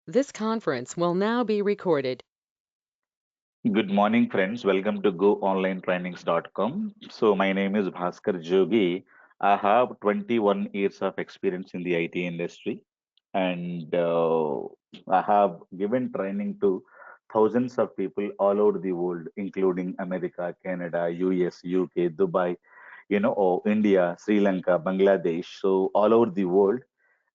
This conference will now be recorded. Good morning, friends. Welcome to GoOnlineTrainings.com. So, my name is Bhaskar Jogi. I have 21 years of experience in the IT industry, and I have given training to thousands of people all over the world, including America, Canada, US, UK, Dubai, or India, Sri Lanka, Bangladesh. So, all over the world.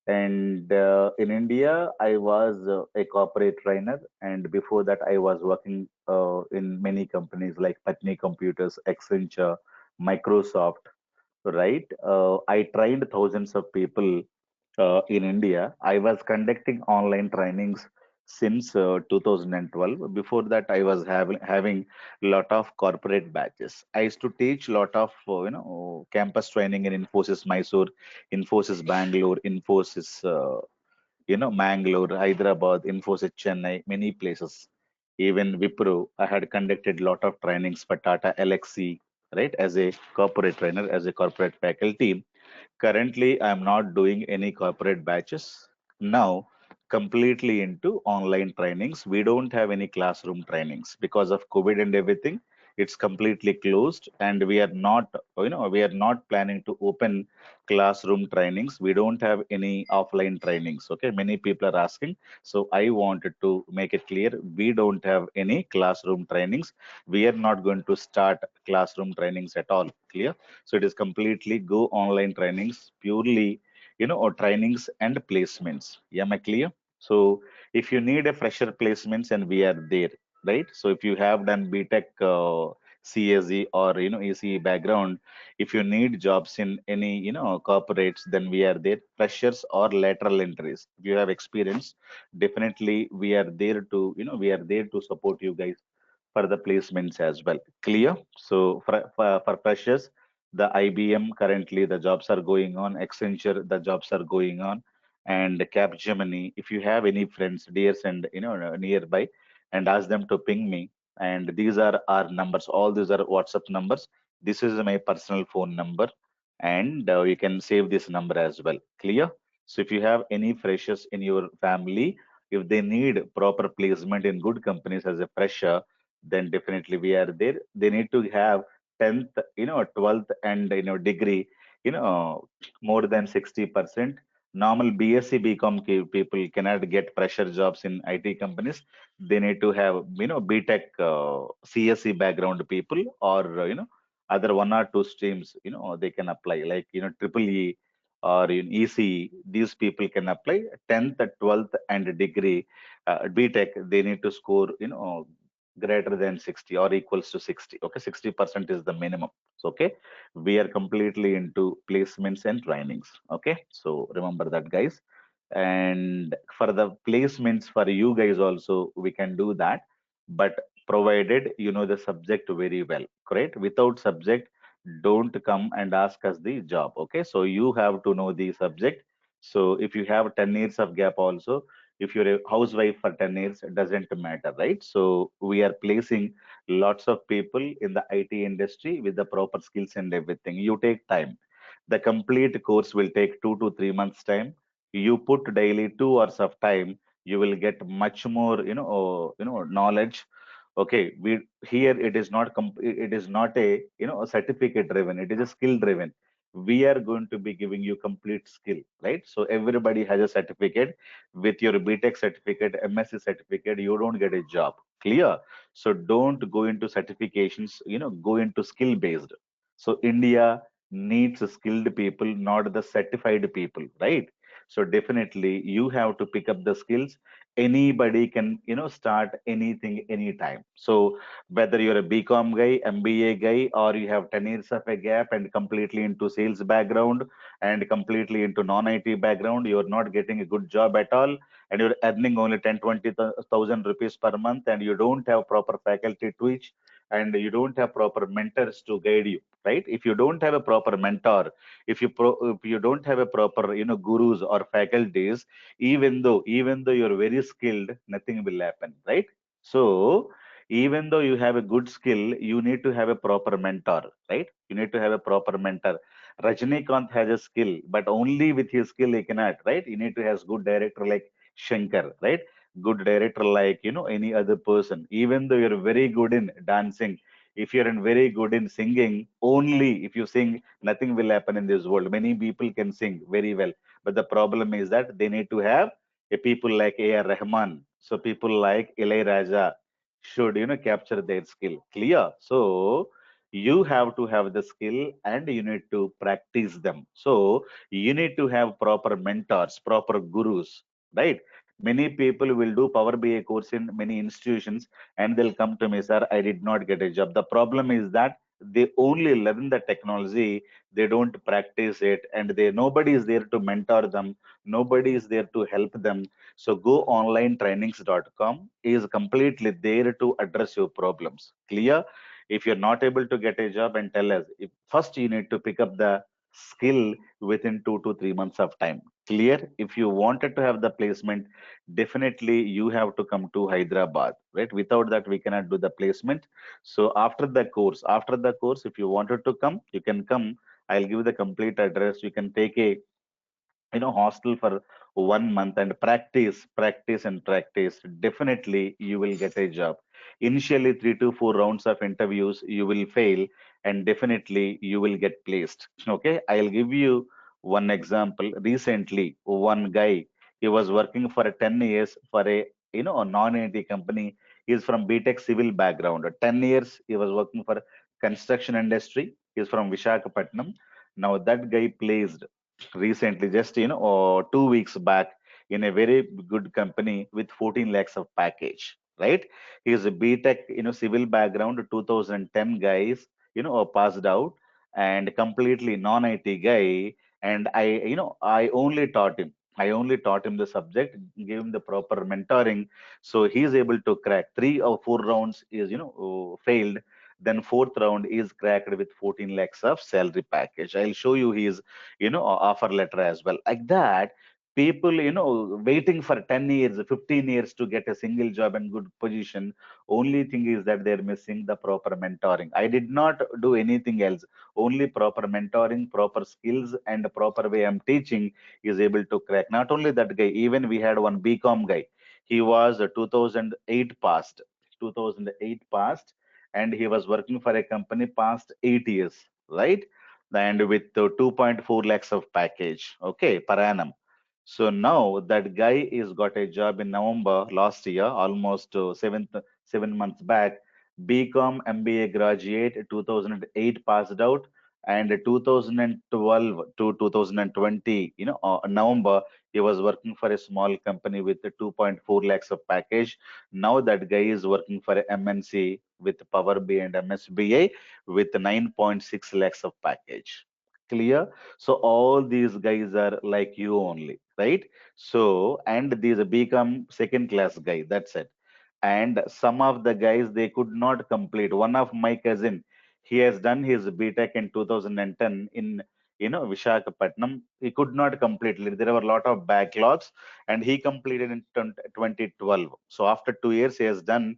And in India, I was a corporate trainer, and before that, I was working in many companies like Patni Computers, Accenture, Microsoft. Right? I trained thousands of people in India. I was conducting online trainings since 2012. Before that, I was having lot of corporate batches. I used to teach lot of campus training in Infosys Mysore, Infosys Bangalore, Infosys Mangalore, Hyderabad, Infosys Chennai, many places. Even Wipro, I had conducted lot of trainings for Tata LXC, right, as a corporate trainer, as a corporate faculty. Currently, I'm not doing any corporate batches. Now, completely into online trainings. We don't have any classroom trainings because of COVID and everything. It's completely closed, and we are not planning to open classroom trainings. We don't have any offline trainings. Okay, many people are asking. So I wanted to make it clear we don't have any classroom trainings. We are not going to start classroom trainings at all. Clear? So it is completely go online trainings, purely, or trainings and placements. Yeah, am I clear? So if you need a fresher placements, and we are there, right? So if you have done BTech, CSE, or ECE background, if you need jobs in any corporates, then we are there. Freshers or lateral entries. If you have experience, definitely we are there to we are there to support you guys for the placements as well. Clear? So for freshers, the IBM currently the jobs are going on, Accenture the jobs are going on, and Capgemini. If you have any friends, dears, and nearby, and ask them to ping me. And these are our numbers. All these are WhatsApp numbers. This is my personal phone number, and you can save this number as well. Clear? So if you have any freshers in your family, if they need proper placement in good companies as a fresher, then definitely we are there. They need to have 10th, 12th, and degree, more than 60%. Normal BSc BCom people cannot get pressure jobs in IT companies. They need to have BTech, CSE background people, or other one or two streams. They can apply, like triple E or ECE. These people can apply 10th, 12th, and degree. BTech, they need to score greater than 60 or equals to 60. Okay, 60% is the minimum. So okay, we are completely into placements and trainings. Okay, so remember that, guys. And for the placements for you guys also, we can do that, but provided you know the subject very well. Correct? Without subject, don't come and ask us the job. Okay, so you have to know the subject. So if you have 10 years of gap also, if you're a housewife for 10 years, it doesn't matter, right? So we are placing lots of people in the IT industry with the proper skills and everything. You take time. The complete course will take 2 to 3 months time. You put daily 2 hours of time, you will get much more knowledge. Okay, we here it is not it is not a a certificate driven, it is a skill driven. We are going to be giving you complete skill, right? So everybody has a certificate. With your BTech certificate, MSc certificate, you don't get a job. Clear? So don't go into certifications, go into skill based. So India needs skilled people, not the certified people, right? So definitely you have to pick up the skills. Anybody can start anything anytime. So whether you're a BCom guy, MBA guy, or you have 10 years of a gap and completely into sales background and completely into non-IT background, you're not getting a good job at all, and you're earning only 10, 20,000 rupees per month, and you don't have proper faculty to teach, and you don't have proper mentors to guide you, right? If you don't have a proper mentor, if you don't have a proper gurus or faculties, even though you're very skilled, nothing will happen, right? So even though you have a good skill, you need to have a proper mentor, right? You need to have a proper mentor. Rajnikant has a skill, but only with his skill he cannot, right? You need to have good director like Shankar, right? good director like any other person. Even though you're very good in dancing, if you're in very good in singing, only if you sing, nothing will happen in this world. Many people can sing very well, but the problem is that they need to have a people like A.R. Rahman. So people like Raja should capture their skill. Clear? So you have to have the skill and you need to practice them. So you need to have proper mentors, proper gurus, right? Many people will do Power BI course in many institutions and they'll come to me, sir, I did not get a job. The problem is that they only learn the technology, they don't practice it, and nobody is there to mentor them, nobody is there to help them. So go onlinetrainings.com is completely there to address your problems. Clear? If you're not able to get a job, and tell us, first you need to pick up the skill within 2 to 3 months of time. Clear? If you wanted to have the placement, definitely you have to come to Hyderabad, right? Without that we cannot do the placement. So after the course, if you wanted to come, you can come. I'll give the complete address. You can take a hostel for 1 month and practice and practice. Definitely you will get a job. Initially 3 to 4 rounds of interviews you will fail, and definitely you will get placed. Okay, I'll give you one example. Recently one guy, he was working for 10 years for a non-IT company. He's from BTech civil background. 10 years he was working for construction industry. He's from Visakhapatnam. Now that guy placed recently, just 2 weeks back, in a very good company with 14 lakhs of package, right? He is a BTech civil background, 2010 guys, passed out, and completely non-IT guy. And I only taught him the subject, gave him the proper mentoring. So he is able to crack 3 or 4 rounds is failed, then fourth round is cracked with 14 lakhs of salary package. I'll show you his offer letter as well. Like that, people waiting for 10 years, 15 years to get a single job and good position. Only thing is that they're missing the proper mentoring. I did not do anything else. Only proper mentoring, proper skills, and proper way I'm teaching is able to crack. Not only that guy, even we had one BCom guy. He was 2008 passed, 2008 passed, and he was working for a company past 8 years, right? And with 2.4 lakhs of package, okay, per annum. So now that guy is got a job in November last year, almost 7 months back. BCom MBA graduate, 2008 passed out, and 2012 to 2020, November, he was working for a small company with a 2.4 lakhs of package. Now that guy is working for a MNC with Power BI and MSBA with 9.6 lakhs of package. Clear? So all these guys are like you only, right? So, and these become second class guy. That's it. And some of the guys, they could not complete. One of my cousin, he has done his BTech in 2010 in Visakhapatnam. He could not complete it. There were a lot of backlogs, and he completed in 2012. So after 2 years, he has done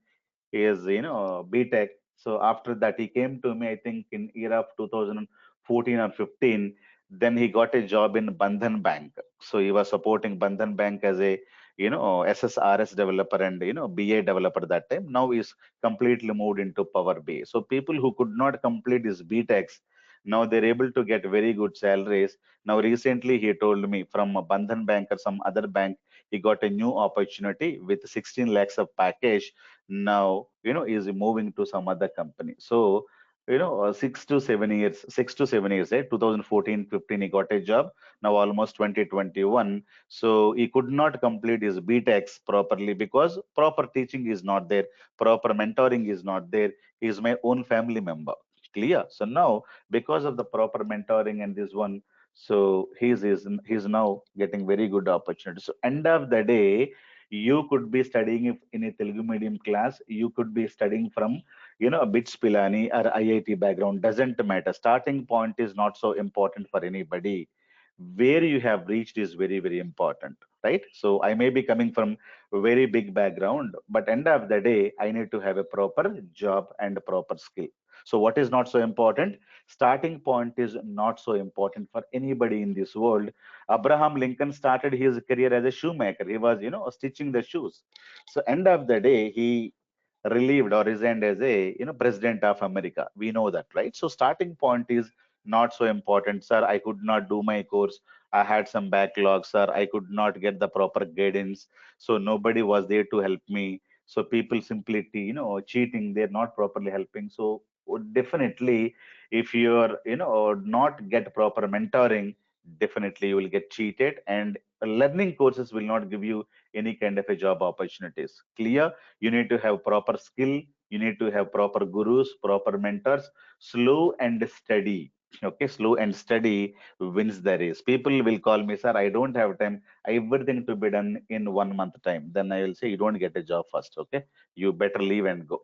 his BTech. So after that, he came to me, I think in year of 2014 or 15. Then he got a job in Bandhan Bank. So he was supporting Bandhan Bank as a SSRS developer and BA developer that time. Now he's completely moved into Power BI. So people who could not complete his BTechs, now they're able to get very good salaries. Now recently he told me from a Bandhan Bank or some other bank, he got a new opportunity with 16 lakhs of package. Now is moving to some other company. So 6 to 7 years, 2014 15 he got a job. Now almost 2021. So he could not complete his BTechs properly because proper teaching is not there, proper mentoring is not there. He is my own family member. Clear? So now, because of the proper mentoring and this one, so he's now getting very good opportunity. So end of the day, you could be studying if in a Telugu medium class, you could be studying from a BITS Pilani or IIT background. Doesn't matter. Starting point is not so important for anybody. Where you have reached is very, very important, right? So I may be coming from a very big background, but end of the day, I need to have a proper job and a proper skill. So what is not so important? Starting point is not so important for anybody in this world. Abraham Lincoln started his career as a shoemaker. He was, stitching the shoes. So end of the day, he relieved or resigned as a, president of America. We know that, right? So starting point is not so important. Sir, I could not do my course. I had some backlog, sir. I could not get the proper guidance. So nobody was there to help me. So people simply, cheating. They're not properly helping. So definitely, if you're, not get proper mentoring, definitely you will get cheated. And learning courses will not give you any kind of a job opportunities. Clear? You need to have proper skill. You need to have proper gurus, proper mentors. Slow and steady. Okay, slow and steady wins the race. People will call me, sir, I don't have time. Everything to be done in 1 month time. Then I will say, you don't get a job first. Okay, you better leave and go.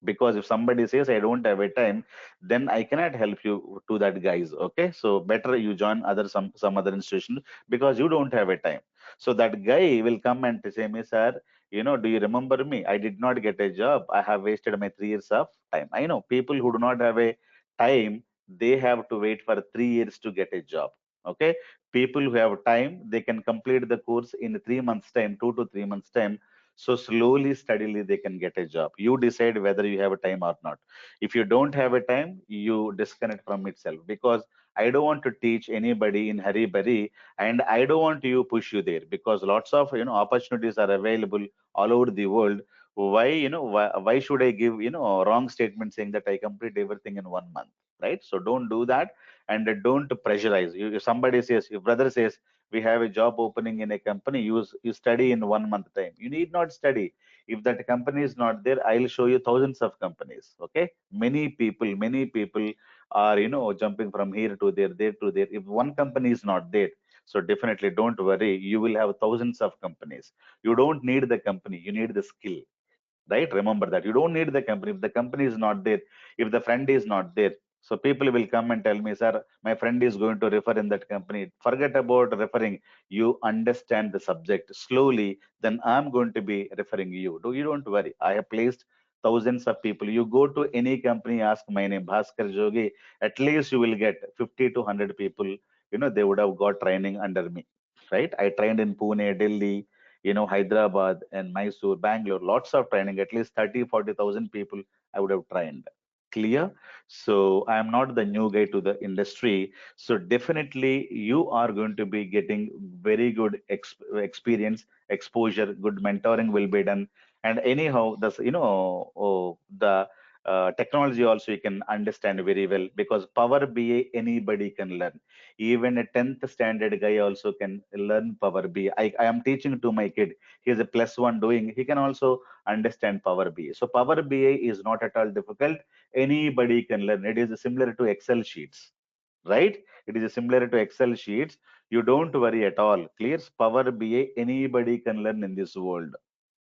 Because if somebody says I don't have a time, then I cannot help you to that guys. Okay, so better you join other some other institution because you don't have a time. So that guy will come and say me, sir, do you remember me? I did not get a job. I have wasted my 3 years of time. I know people who do not have a time, they have to wait for 3 years to get a job. Okay. People who have time, they can complete the course in 3 months' time, 2 to 3 months' time. So slowly, steadily, they can get a job. You decide whether you have a time or not. If you don't have a time, you disconnect from itself because I don't want to teach anybody in hurry burry, and I don't want to push you there because lots of opportunities are available all over the world. Why why should I give wrong statement saying that I complete everything in 1 month, right? So don't do that, and don't pressurize. If somebody says, if brother says we have a job opening in a company, you study in 1 month time. You need not study. If that company is not there, I'll show you thousands of companies. Okay, many people are jumping from here to there to there. If one company is not there, so definitely don't worry, you will have thousands of companies. You don't need the company, you need the skill, right? Remember that you don't need the company. If the company is not there, if the friend is not there, so people will come and tell me, sir, my friend is going to refer in that company. Forget about referring. You understand the subject slowly, then I'm going to be referring you. You don't worry, I have placed thousands of people. You go to any company, ask my name, Bhaskar Jogi, at least you will get 50 to 100 people. They would have got training under me, right? I trained in Pune, Delhi, Hyderabad and Mysore, Bangalore, lots of training, at least 30, 40,000 people I would have trained. Clear? So I am not the new guy to the industry. So definitely you are going to be getting very good experience, exposure, good mentoring will be done. And anyhow, the technology also you can understand very well because Power BI anybody can learn. Even a 10th standard guy also can learn Power BI. I am teaching to my kid. He is a plus one doing. He can also understand Power BI. So Power BI is not at all difficult. Anybody can learn. It is similar to Excel sheets, right? It is similar to Excel sheets. You don't worry at all. Clear? Power BI anybody can learn in this world.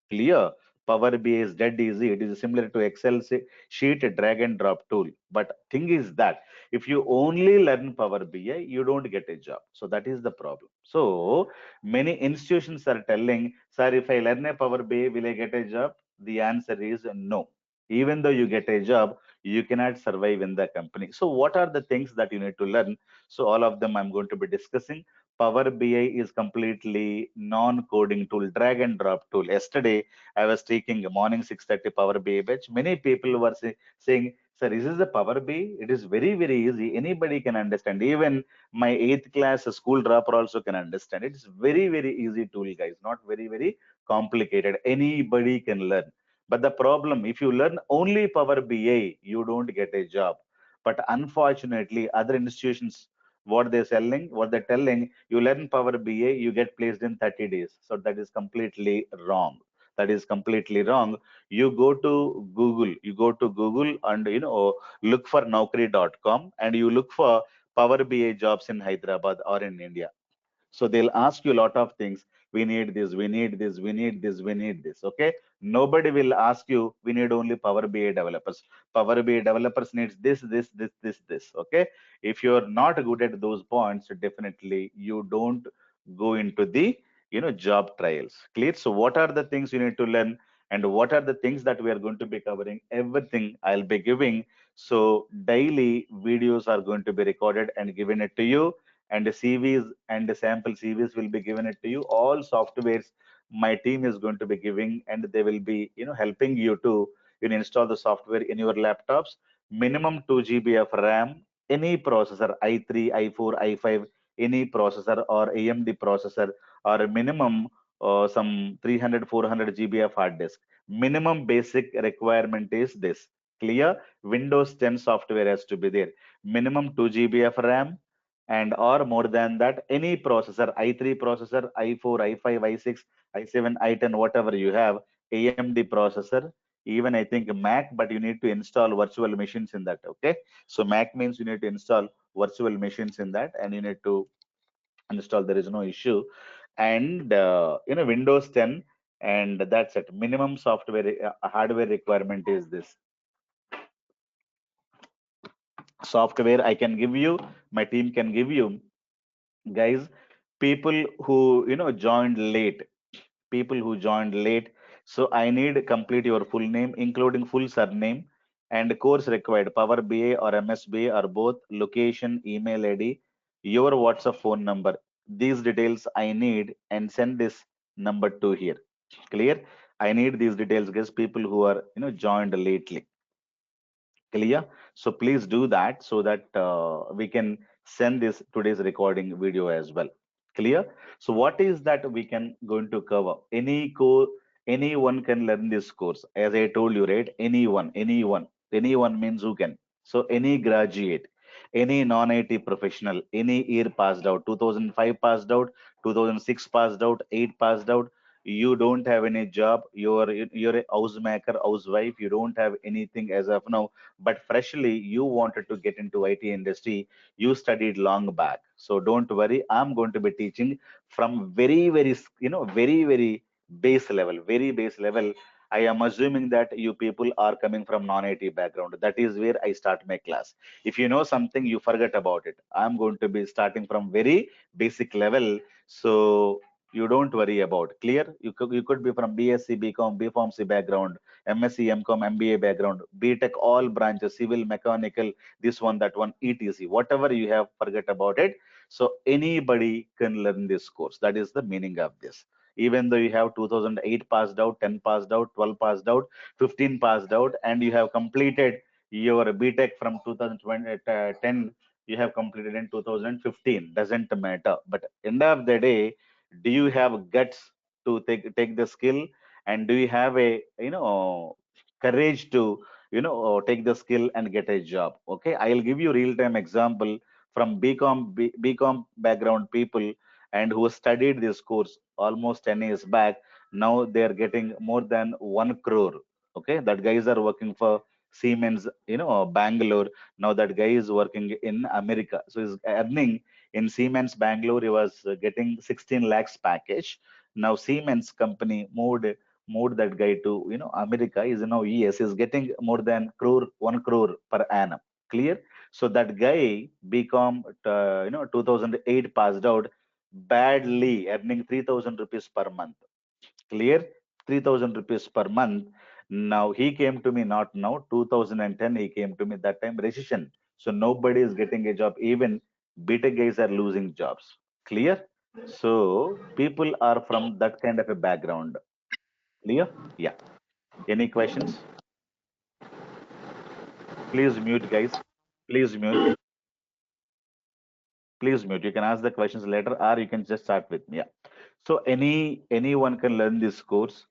Clear? Power BI is dead easy. It is similar to Excel sheet, a drag and drop tool. But thing is that if you only learn Power BI, you don't get a job. So that is the problem. So many institutions are telling, sir, if I learn a Power BI, will I get a job? The answer is no. Even though you get a job, you cannot survive in the company. So what are the things that you need to learn? So all of them I'm going to be discussing. Power BI is completely non-coding tool, drag and drop tool. Yesterday, I was taking a morning 6:30 Power BI batch. Many people were saying, "Sir, this is the Power BI. It is very, very easy. Anybody can understand. Even my eighth class school dropper also can understand. It is very, very easy tool, guys. Not very, very complicated. Anybody can learn. But the problem, if you learn only Power BI, you don't get a job. But unfortunately, other institutions, what they're telling, you learn Power BI, you get placed in 30 days. So that is completely wrong. That is completely wrong. You go to Google and look for Naukri.com and you look for Power BI jobs in Hyderabad or in India. So they'll ask you a lot of things. We need this, we need this, we need this, we need this. Okay. Nobody will ask you, we need only Power BI developers. Power BI developers needs this. Okay. If you're not good at those points, definitely you don't go into the job trials. Clear? So what are the things you need to learn? and what are the things that we are going to be covering. Everything I'll be giving. So daily videos are going to be recorded and given it to you, and the CVs and the sample CVs will be given it to you. All softwares my team is going to be giving, and they will be helping you to install the software in your laptops. Minimum 2 GB of RAM, any processor, i3, i4, i5, any processor or AMD processor, or a minimum some 300, 400 GB of hard disk. Minimum basic requirement is this. Clear? Windows 10 software has to be there. Minimum 2 GB of RAM, and or more than that, any processor, i3 processor, i4, i5, i6, i7, i10, whatever you have, AMD processor, even I think Mac, but you need to install virtual machines in that. Okay, so Mac means you need to install virtual machines in that, and you need to install. There is no issue. And Windows 10, and that's it. Minimum software hardware requirement is this. Software I can give you, my team can give you, guys. People who joined late, people who joined late. So I need complete your full name, including full surname, and course required, Power BA or MSBA or both, location, email ID, your WhatsApp phone number. These details I need, and send this number to here. Clear? I need these details, guys, people who are joined lately. Clear? So please do that, so that we can send this today's recording video as well. Clear? So what is that we can going to cover? Anyone can learn this course. As I told you, right? Anyone means who can. So any graduate, any non-IT professional, any year passed out, 2005 passed out, 2006 passed out, 8 passed out, you don't have any job, you're a housemaker, housewife, you don't have anything as of now, but freshly you wanted to get into IT industry, you studied long back. So don't worry, I'm going to be teaching from very, very base level, very base level. I am assuming that you people are coming from non-IT background. That is where I start my class. If you know something, you forget about it. I'm going to be starting from very basic level. So you don't worry about. Clear? You could be from BSc, BCom, BPharmacy background, MSc, MCom, MBA background, BTech, all branches, civil, mechanical, this one, that one, ETC, whatever you have, forget about it. So anybody can learn this course. That is the meaning of this. Even though you have 2008 passed out, 10 passed out, 12 passed out, 15 passed out, and you have completed your BTech from 2010, you have completed in 2015, doesn't matter. But end of the day, do you have guts to take the skill, and do you have a courage to take the skill and get a job? Okay, I'll give you real time example from BCom background people, and who studied this course almost 10 years back. Now they are getting more than 1 crore. Okay, that guys are working for Siemens, Bangalore. Now that guy is working in America, so he's earning in Siemens Bangalore. He was getting 16 lakhs package. Now Siemens company moved that guy to America. Is now yes, is getting more than crore, 1 crore per annum. Clear? So that guy become 2008 passed out, badly earning 3,000 rupees per month. Clear? 3,000 rupees per month. Now he came to me, not now, 2010 he came to me. That time recession, so nobody is getting a job. Even beta guys are losing jobs. Clear? So people are from that kind of a background. Clear? Yeah. Any questions? Please mute, guys. Please mute. Please mute. You can ask the questions later, or you can just start with me. Yeah. So anyone can learn this course,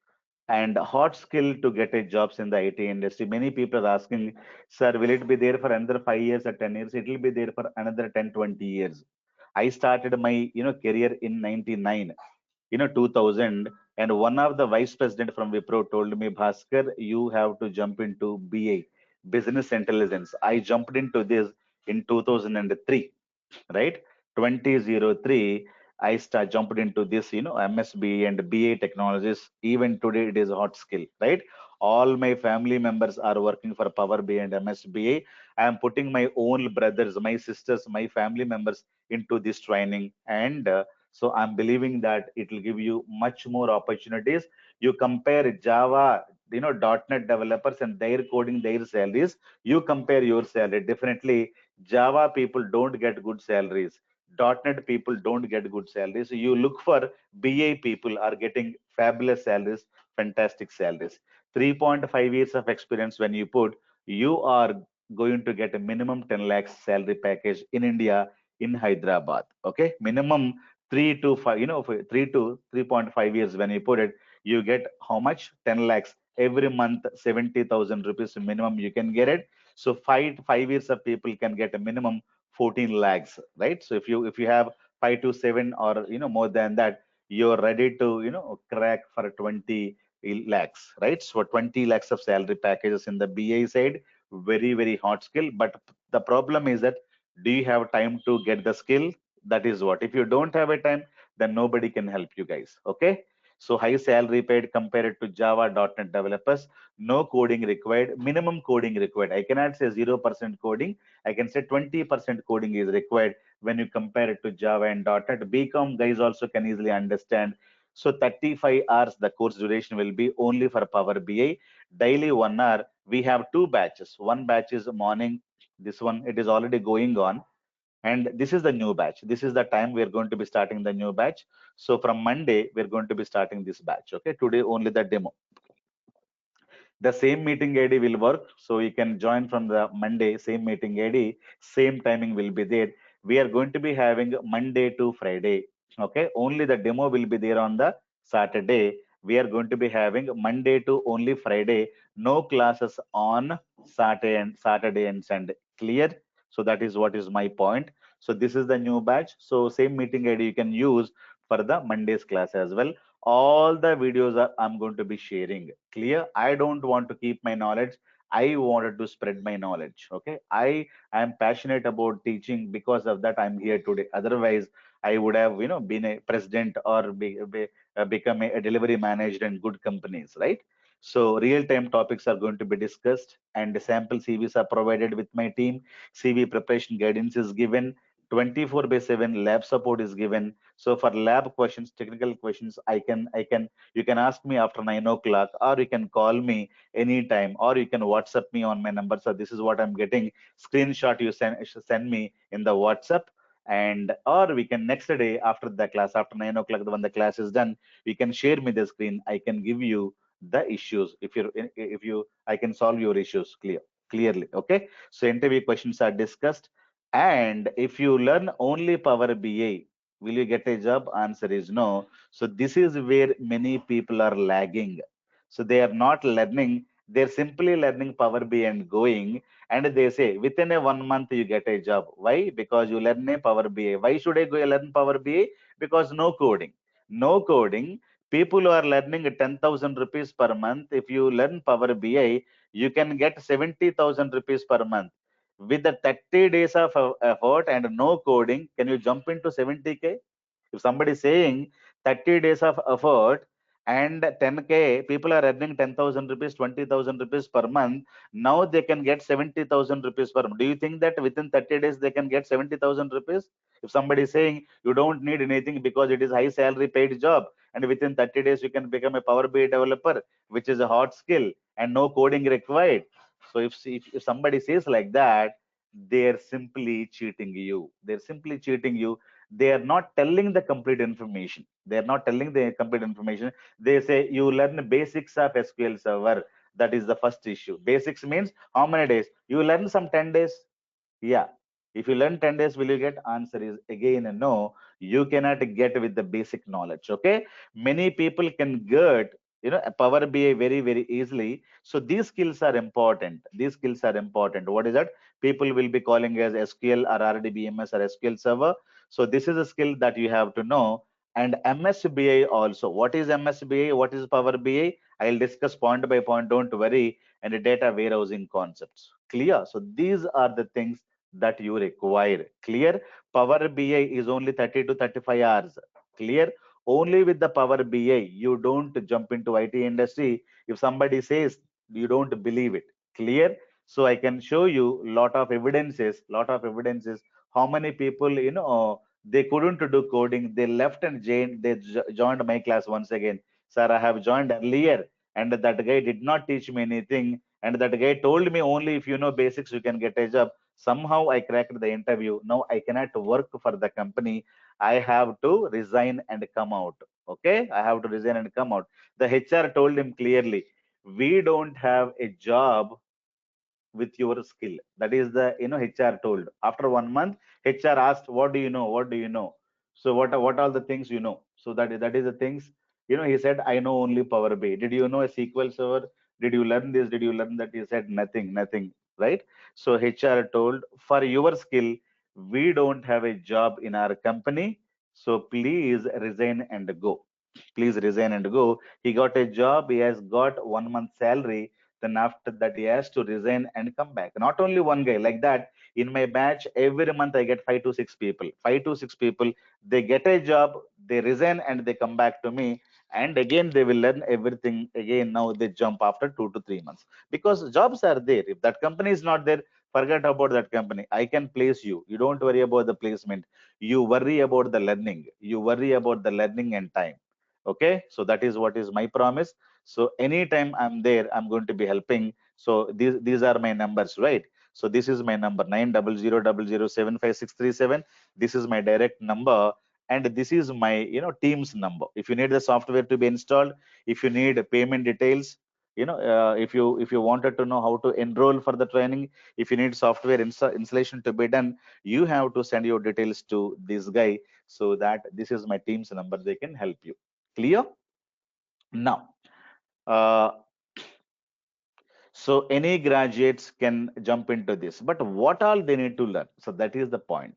and hot skill to get a jobs in the IT industry. Many people are asking, sir, will it be there for another 5 years or 10 years? It will be there for another 10, 20 years. I started my career in 99, 2000, and one of the vice president from Wipro told me, Bhaskar, you have to jump into BA, business intelligence. I jumped into this in 2003, right? 2003, I jumped into this, MSB and BA technologies. Even today, it is a hot skill, right? All my family members are working for Power BA and MSBA. I am putting my own brothers, my sisters, my family members into this training, and so I'm believing that it will give you much more opportunities. You compare Java, .NET developers and their coding, their salaries, you compare your salary. Definitely Java people don't get good salaries, .NET people don't get good salaries. So you look for BA people are getting fabulous salaries, fantastic salaries. 3.5 years of experience when you put, you are going to get a minimum 10 lakhs salary package in India, in Hyderabad. Okay, minimum 3 to 5, 3 to 3.5 years when you put it, you get how much? 10 lakhs every month, 70,000 rupees minimum you can get it. So 5 years of people can get a minimum 14 lakhs, right? So if you have 5 to 7 or more than that, you're ready to crack for 20 lakhs, right? So 20 lakhs of salary packages in the BA side, very hot skill. But the problem is that, do you have time to get the skill? That is what. If you don't have a time, then nobody can help you guys. Okay. So high salary paid compared to Java .NET developers, no coding required, minimum coding required. I cannot say 0% coding. I can say 20% coding is required when you compare it to Java and .NET. BCom guys also can easily understand. So 35 hours the course duration will be only for Power BI. Daily 1 hour. We have two batches. One batch is morning. This one, it is already going on, and this is the new batch. This is the time we are going to be starting the new batch. So from Monday we're going to be starting this batch. Okay, today only the demo. The same meeting ID will work, so you can join from the Monday. Same meeting ID, same timing will be there. We are going to be having Monday to Friday. Okay, only the demo will be there on the Saturday. We are going to be having Monday to only Friday, no classes on Saturday and Sunday. Clear? So that is what is my point. So this is the new batch. So same meeting ID you can use for the Monday's class as well. All the videos are I'm going to be sharing. Clear? I don't want to keep my knowledge. I wanted to spread my knowledge. Okay, I am passionate about teaching. Because of that I'm here today. Otherwise I would have been a president or become a delivery manager in good companies, right? So real time topics are going to be discussed, and sample CVs are provided with my team. CV preparation guidance is given. 24 by 7 lab support is given. So for lab questions, technical questions, you can ask me after 9 o'clock, or you can call me anytime, or you can WhatsApp me on my number. So this is what I'm getting. Screenshot you send me in the WhatsApp, and or we can next day after the class, after 9 o'clock, when the class is done, you can share me the screen. I can give you the issues. If you I can solve your issues clearly. Okay. So interview questions are discussed. And if you learn only Power BI, will you get a job? Answer is no. So this is where many people are lagging. So they are not learning. They're simply learning Power BI and going, and they say within a 1 month you get a job. Why? Because you learn a Power BI. Why should I go learn Power BI? Because no coding. No coding. People who are learning 10,000 rupees per month. If you learn Power BI, you can get 70,000 rupees per month. With the 30 days of effort and no coding, can you jump into 70K? If somebody is saying 30 days of effort and 10K, people are earning 10,000 rupees, 20,000 rupees per month. Now they can get 70,000 rupees per month. Do you think that within 30 days they can get 70,000 rupees? If somebody is saying you don't need anything because it is high salary paid job, and within 30 days you can become a Power BI developer, which is a hot skill and no coding required. So if somebody says like that, they're simply cheating you. They're simply cheating you. They are not telling the complete information. They are not telling the complete information. They say you learn basics of SQL Server. That is the first issue. Basics means how many days? You learn some 10 days. Yeah. If you learn 10 days, will you get? Answer is again no. You cannot get with the basic knowledge. Okay. Many people can get a Power BI very easily. So these skills are important. These skills are important. What is that? People will be calling as SQL or RDBMS or SQL Server. So this is a skill that you have to know. And MSBI also. What is MSBI? What is Power BI? I'll discuss point by point. Don't worry. And the data warehousing concepts. Clear? So these are the things that you require. Clear? Power BI is only 30 to 35 hours. Clear? Only with the Power BI, you don't jump into IT industry. If somebody says, you don't believe it. Clear? So I can show you lot of evidences. How many people, they couldn't do coding. They left and joined my class once again. Sir, I have joined earlier and that guy did not teach me anything, and that guy told me only if you know basics you can get a job. Somehow I cracked the interview. Now I cannot work for the company. I have to resign and come out. Okay, I have to resign and come out. The HR told him clearly, we don't have a job with your skill. That is the HR told. After 1 month, HR asked, what do you know? What do you know? So what are the things you know? So that is the things. He said, I know only Power BI. Did you know a SQL server? Did you learn this? Did you learn that? He said nothing, nothing. Right? So HR told, for your skill, we don't have a job in our company. So please resign and go. Please resign and go. He got a job. He has got 1 month salary. Then after that, he has to resign and come back. Not only one guy, like that. In my batch, every month I get 5 to 6 people. 5 to 6 people, they get a job, they resign and they come back to me. And again, they will learn everything again. Now they jump after 2 to 3 months because jobs are there. If that company is not there, forget about that company. I can place you. You don't worry about the placement. You worry about the learning. You worry about the learning and time. Okay, so that is what is my promise. So anytime I'm there, I'm going to be helping. So these are my numbers, right? So this is my number, 900007567. This is my direct number, and this is my team's number. If you need the software to be installed, if you need payment details, if you wanted to know how to enroll for the training, if you need software installation to be done, you have to send your details to this guy, so that this is my team's number. They can help you. Clear? Now, uh, so any graduates can jump into this, but what all they need to learn? So that is the point.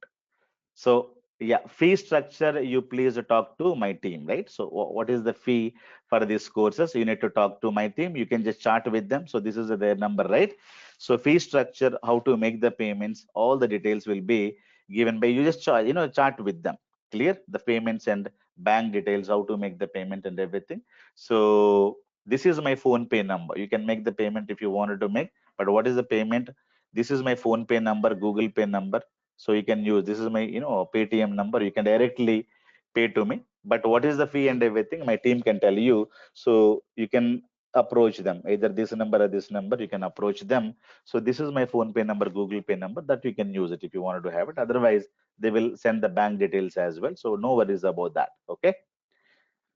So yeah, fee structure, you please talk to my team, right? So what is the fee for these courses? You need to talk to my team. You can just chat with them. So this is their number, right? So fee structure, how to make the payments, all the details will be given by you. Just chat with them. Clear the payments and bank details, how to make the payment and everything. So this is my phone pay number. You can make the payment if you wanted to make. But what is the payment? This is my phone pay number, Google Pay number. So you can use, this is my Paytm number. You can directly pay to me. But what is the fee and everything, my team can tell you. So you can approach them, either this number or this number. You can approach them. So this is my phone pay number, Google Pay number, that you can use it if you wanted to have it. Otherwise, they will send the bank details as well. So no worries about that. Okay.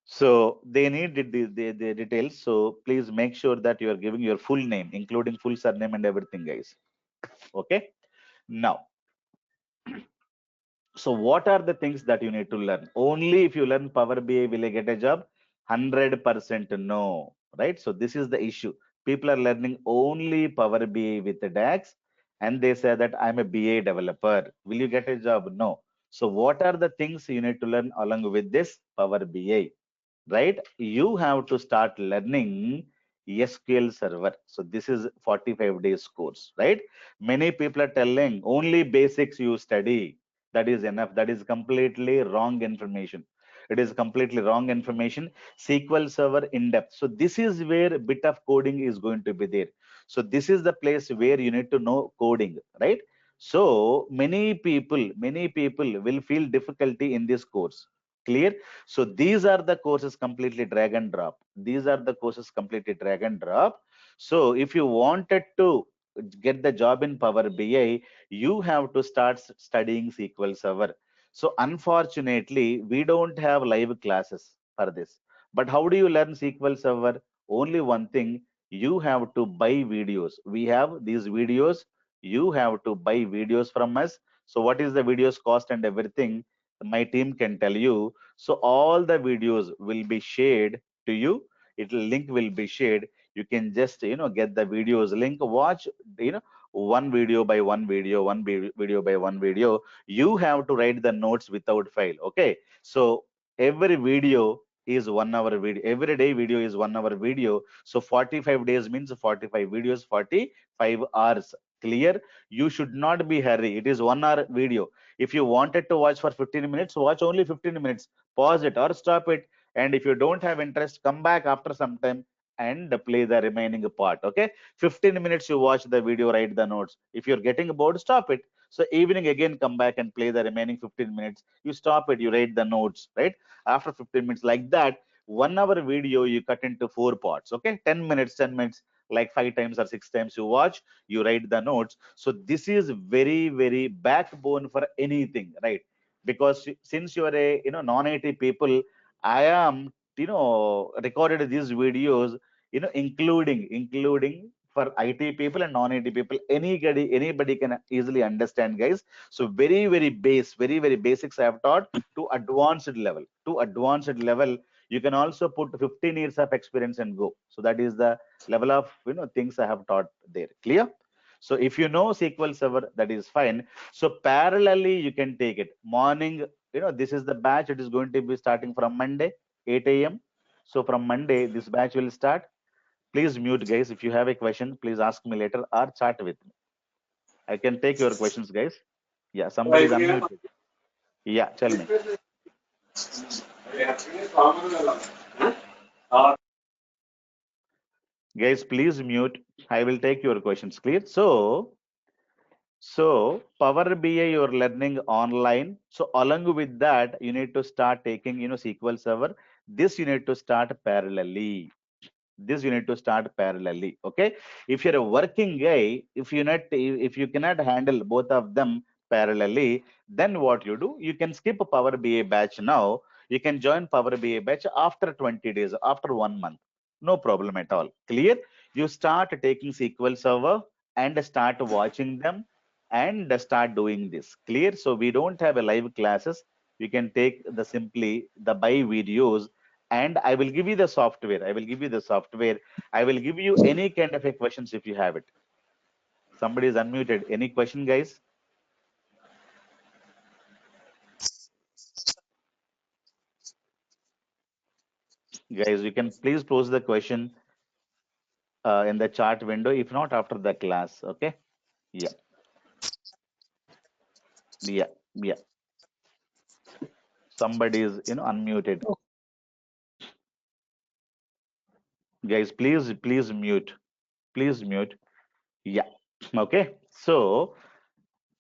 So they need the details. So please make sure that you are giving your full name, including full surname and everything, guys. Okay. Now, so what are the things that you need to learn? Only if you learn Power BI will I get a job? 100% no, right? So this is the issue. People are learning only Power BI with the DAX, and they say that I'm a BA developer. Will you get a job? No. So what are the things you need to learn along with this Power BI? Right? You have to start learning SQL Server. So this is 45 days course, right? Many people are telling only basics you study. That is enough. That is completely wrong information. It is completely wrong information. SQL Server in depth. So this is where a bit of coding is going to be there. So this is the place where you need to know coding, right? So many people will feel difficulty in this course. Clear? So these are the courses completely drag and drop. These are the courses completely drag and drop. So if you wanted to get the job in Power BI, you have to start studying SQL Server. So unfortunately, we don't have live classes for this. But how do you learn SQL Server? Only one thing, you have to buy videos. We have these videos. You have to buy videos from us. So what is the videos cost and everything? My team can tell you. So all the videos will be shared to you. Link will be shared. You can just get the videos link, watch you know one video by one video, video by one video. You have to write the notes without file. Okay, so every video is 1 hour video. Every day video is 1 hour video. So 45 days means 45 videos, 45 hours. Clear? You should not be hurry. It is 1 hour video. If you wanted to watch for 15 minutes, watch only 15 minutes. Pause it or stop it. And if you don't have interest, come back after some time and play the remaining part. Okay, 15 minutes you watch the video, write the notes. If you're getting bored, stop it. So evening again come back and play the remaining 15 minutes. You stop it, you write the notes, right? After 15 minutes, like that, 1 hour video you cut into 4 parts. Okay, 10 minutes, 10 minutes, like 5 times or 6 times you watch, you write the notes. So this is very, very backbone for anything, right? Because since you are a non-IT people, I am recorded these videos, including for IT people and non-IT people. Anybody can easily understand, guys. So very, very very, very basics I have taught to advanced level. To advanced level, you can also put 15 years of experience and go. So that is the level of things I have taught there. Clear? So if you know SQL Server, that is fine. So parallelly, you can take it. Morning, this is the batch. It is going to be starting from Monday, 8 a.m. So from Monday, this batch will start. Please mute, guys. If you have a question, please ask me later or chat with me. I can take your questions, guys. Yeah, somebody is unmuted. Yeah, tell me. Guys, please mute. I will take your questions. Clear? So Power BI you're learning online. So along with that, you need to start taking, SQL Server. This you need to start parallelly. This you need to start parallelly. Okay, if you're a working guy, if you cannot handle both of them parallelly, then what you do, you can skip a Power BI batch now. You can join Power BI batch after 20 days, after 1 month. No problem at all. Clear? You start taking SQL Server and start watching them and start doing this. Clear? So we don't have a live classes. You can take the simply the by videos, and I will give you the software. I will give you the software. I will give you any kind of a questions if you have it. Somebody is unmuted. Any question, guys? Guys, you can please post the question in the chat window. If not, after the class. Okay. Yeah. Yeah. Yeah. Somebody is unmuted. Guys, please mute. Please mute. Yeah. Okay. So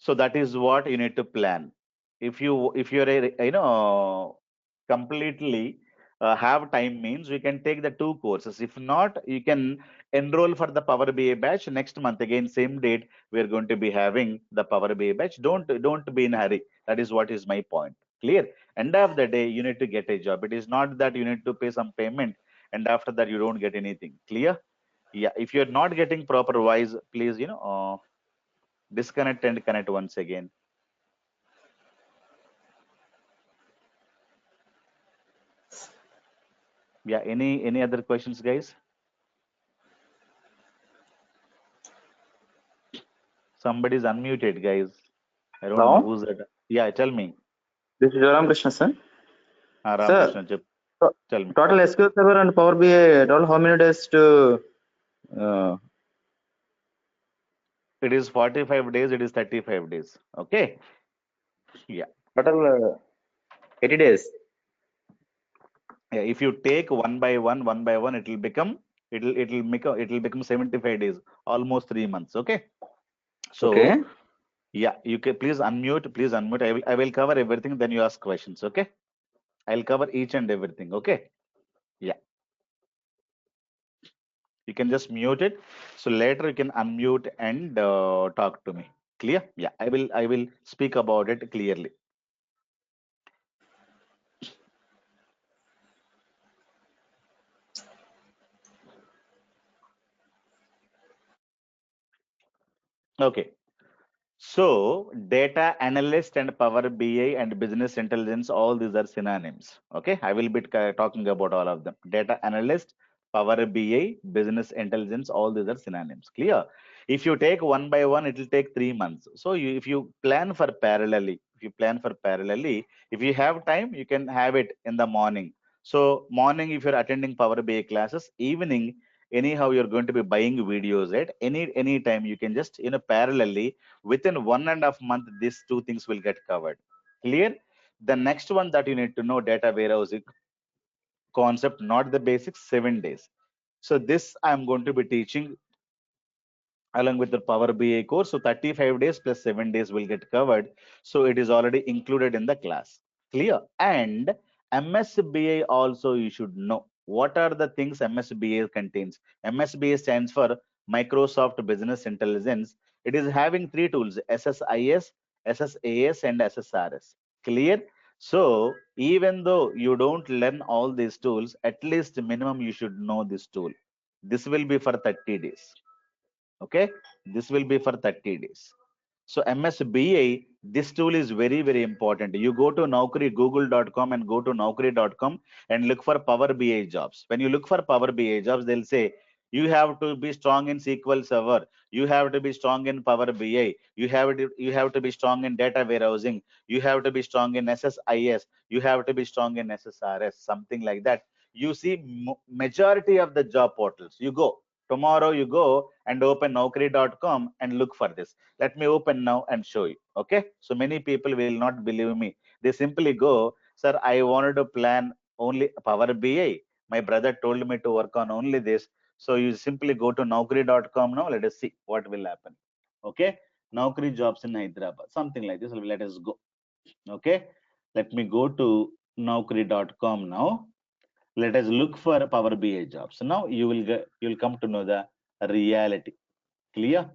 that is what you need to plan. If you're a completely have time, means we can take the 2 courses. If not, you can enroll for the Power BI batch next month. Again, same date we are going to be having the Power BI batch. Don't be in a hurry. That is what is my point. Clear? End of the day, you need to get a job. It is not that you need to pay some payment and after that you don't get anything. Clear? Yeah. If you're not getting proper voice, please disconnect and connect once again. Yeah, any other questions, guys? Somebody's unmuted, guys. I don't know Hello, who's that. Yeah, tell me. this is Ram Krishna, sir. Sir, Ramakrishna, tell me. total SQL Server and Power BI, total how many days to uh, It is 45 days, it is 35 days. Okay. Yeah. total 80 days? Yeah, if you take one by one, it'll become 75 days, almost 3 months. Okay. Okay. So yeah, you can please unmute. I will cover everything, then you ask questions. Okay. I'll cover each and everything. Okay. Yeah. You can just mute it. So later you can unmute and talk to me. Clear? Yeah, I will speak about it clearly. Okay. So data analyst and Power BI and business intelligence, all these are synonyms. Okay, I will be talking about all of them. Data analyst, Power BI, business intelligence, all these are synonyms. Clear? If you take one by one, it will take 3 months. So if you plan for parallelly, if you have time, you can have it in the morning. So morning, if you're attending Power BI classes, evening, anyhow you're going to be buying videos, right? Any time you can just parallelly, within 1.5 months, these two things will get covered. Clear? The next one that you need to know, data warehousing concept, not the basics, 7 days. So this I'm going to be teaching along with the Power BI course. So 35 days plus 7 days will get covered. So it is already included in the class. Clear? And MSBA also you should know. What are the things MSBA contains? MSBA stands for Microsoft Business Intelligence. It is having three tools: SSIS, SSAS, and SSRS. Clear? So even though you don't learn all these tools, at least minimum you should know this tool. This will be for 30 days. Okay, this will be for 30 days. So MSBA, this tool is very, very important. You go to Naukri, google.com and go to naukri.com and look for Power BI jobs. When you look for Power BI jobs, they'll say you have to be strong in SQL Server, you have to be strong in Power BI, you have to be strong in data warehousing, you have to be strong in SSIS, you have to be strong in SSRS, something like that. You see majority of the job portals. You go tomorrow, you go and open naukri.com and look for this. Let me open now and show you. Okay, so many people will not believe me. They simply go, sir, I wanted to plan only Power BI, my brother told me to work on only this. So you simply go to naukri.com now. Let us see what will happen. Okay, Naukri jobs in Hyderabad, something like this. Let us go. Okay, let me go to naukri.com now. Let us look for Power BI jobs. So now you'll come to know the reality. Clear?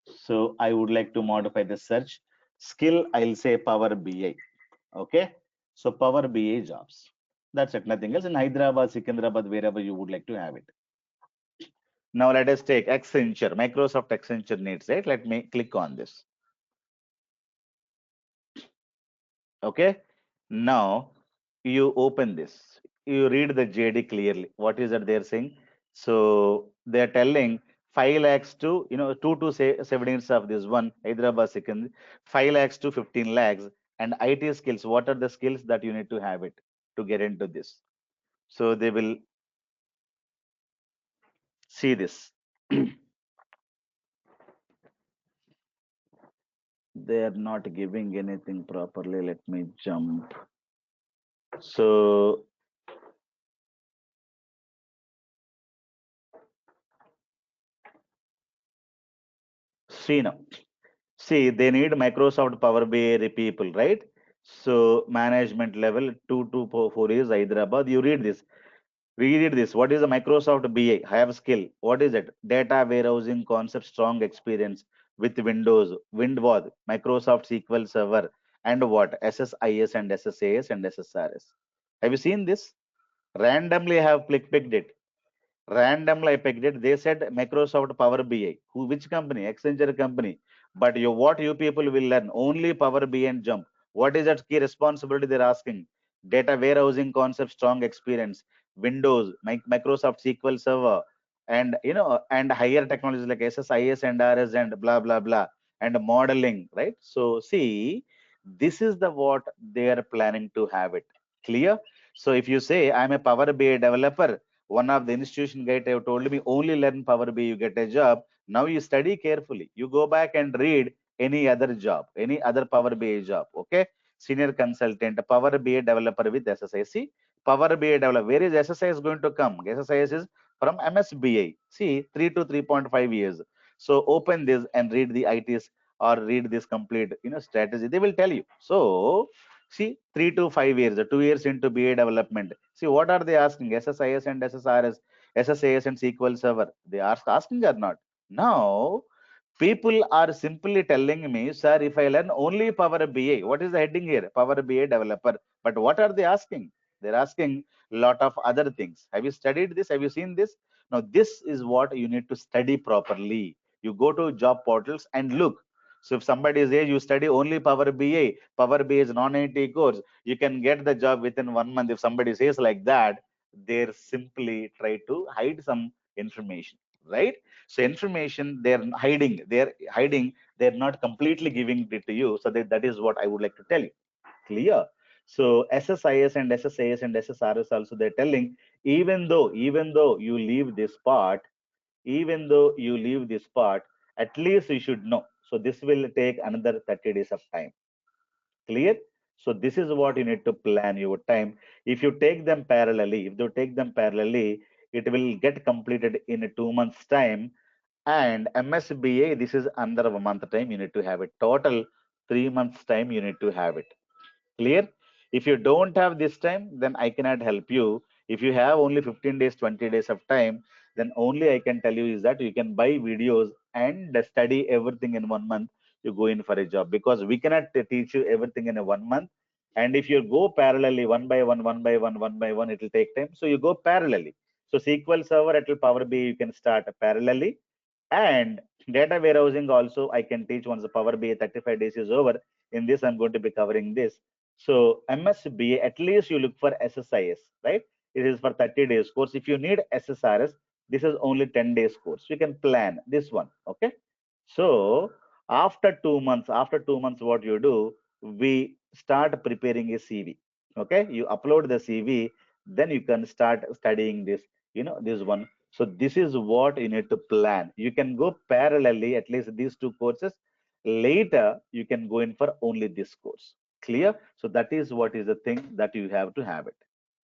So I would like to modify the search skill. I'll say Power BI. Okay, so Power BI jobs, that's it, nothing else. In Hyderabad, Secunderabad, wherever you would like to have it. Now let us take Accenture. Microsoft Accenture needs, right? Let me click on this. Okay, now you open this, you read the JD clearly. What is that they're saying? So they're telling 5 lakhs to, 2 to say 17 of this one Hyderabad second, 5 lakhs to 15 lakhs. And IT skills, what are the skills that you need to have it to get into this? So they will see this. They are not giving anything properly. Let me jump. So see now. See, they need Microsoft Power BI people, right? So management level 2 to 4 is Hyderabad. You read this. Read this. What is a Microsoft BI? Have skill. What is it? Data warehousing concept, strong experience with Windows, Windward, Microsoft SQL Server, and what? SSIS and SSAS and SSRS. Have you seen this? Randomly I have picked it. Randomly I picked it. They said Microsoft Power BI. Who? Which company? Accenture company. But what you people will learn? Only Power BI and jump. What is that key responsibility they're asking? Data warehousing concept, strong experience, Windows, Microsoft SQL Server, and and higher technologies like SSIS and RS and blah blah blah, and modeling, right? So see, this is the what they are planning to have it. Clear? So if you say I'm a Power BI developer, one of the institution guy have told me only learn Power BI, you get a job. Now you study carefully. You go back and read any other job, any other Power BI job. Okay, senior consultant, Power BI developer with SSIS. See, Power BI developer. Where is SSIS going to come? SSIS is from MSBI. See, 3 to 3.5 years. So open this and read the ITs or read this complete strategy. They will tell you. So see, 3 to 5 years, 2 years into BA development. See, what are they asking? SSIS and SSRS, SSAS and SQL Server. They are asking or not? Now, people are simply telling me, sir, if I learn only Power BI, what is the heading here? Power BI developer. But what are they asking? They're asking a lot of other things. Have you studied this? Have you seen this? Now, this is what you need to study properly. You go to job portals and look. So if somebody says you study only Power BI, Power BI is non-IT course, you can get the job within 1 month. If somebody says like that, they're simply try to hide some information, right? So information they're hiding, they're not completely giving it to you. So that is what I would like to tell you. Clear? So SSIS and SSAS and SSRS also they're telling, even though you leave this part, even though you leave this part, at least you should know. So this will take another 30 days of time. Clear? So this is what you need to plan your time. If you take them parallelly, it will get completed in 2 months time. And MSBA, this is under a month time. You need to have it. Total 3 months time. You need to have it. Clear? If you don't have this time, then I cannot help you. If you have only 15 days, 20 days of time, then only I can tell you is that you can buy videos and study everything in 1 month. You go in for a job, because we cannot teach you everything in a 1 month. And if you go parallelly, one by one, one by one, one by one, it will take time. So you go parallelly. So SQL Server at Power BI you can start parallelly, and data warehousing also I can teach once the Power BI 35 days is over. In this, I'm going to be covering this. So MSBA, at least you look for SSIS, right? It is for 30 days course. If you need SSRS, this is only 10 days course. You can plan this one, okay? So after 2 months, what you do, we start preparing a CV. Okay, you upload the CV, then you can start studying this, this one. So this is what you need to plan. You can go parallelly, at least these two courses. Later, you can go in for only this course. Clear? So that is what is the thing that you have to have it.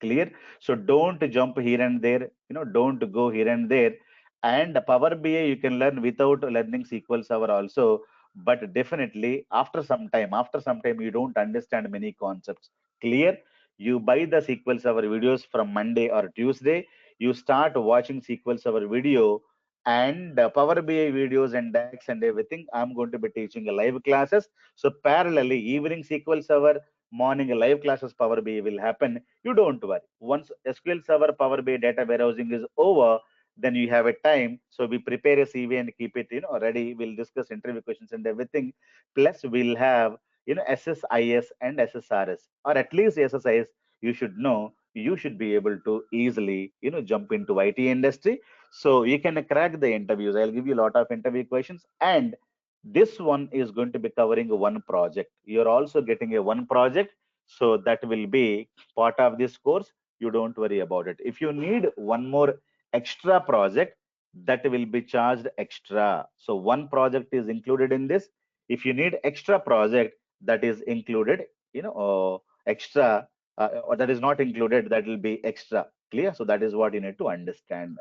Clear? So don't jump here and there, don't go here and there. And Power BI you can learn without learning SQL Server also. But definitely after some time, you don't understand many concepts. Clear? You buy the SQL Server videos from Monday or Tuesday. You start watching SQL Server video, and Power BI videos and DAX and everything. I'm going to be teaching a live classes. So parallelly, evening SQL Server, morning live classes Power BI will happen. You don't worry. Once SQL Server Power BI data warehousing is over, then you have a time. So we prepare a CV and keep it, ready. We'll discuss interview questions and everything. Plus, we'll have, SSIS and SSRS, or at least SSIS. You should know. You should be able to easily, jump into IT industry. So you can crack the interviews. I'll give you a lot of interview questions, and this one is going to be covering one project. You're also getting a one project, so that will be part of this course. You don't worry about it. If you need one more extra project, that will be charged extra. So one project is included in this. If you need extra project, that is included, extra, or that is not included, that will be extra. Clear? So that is what you need to understand.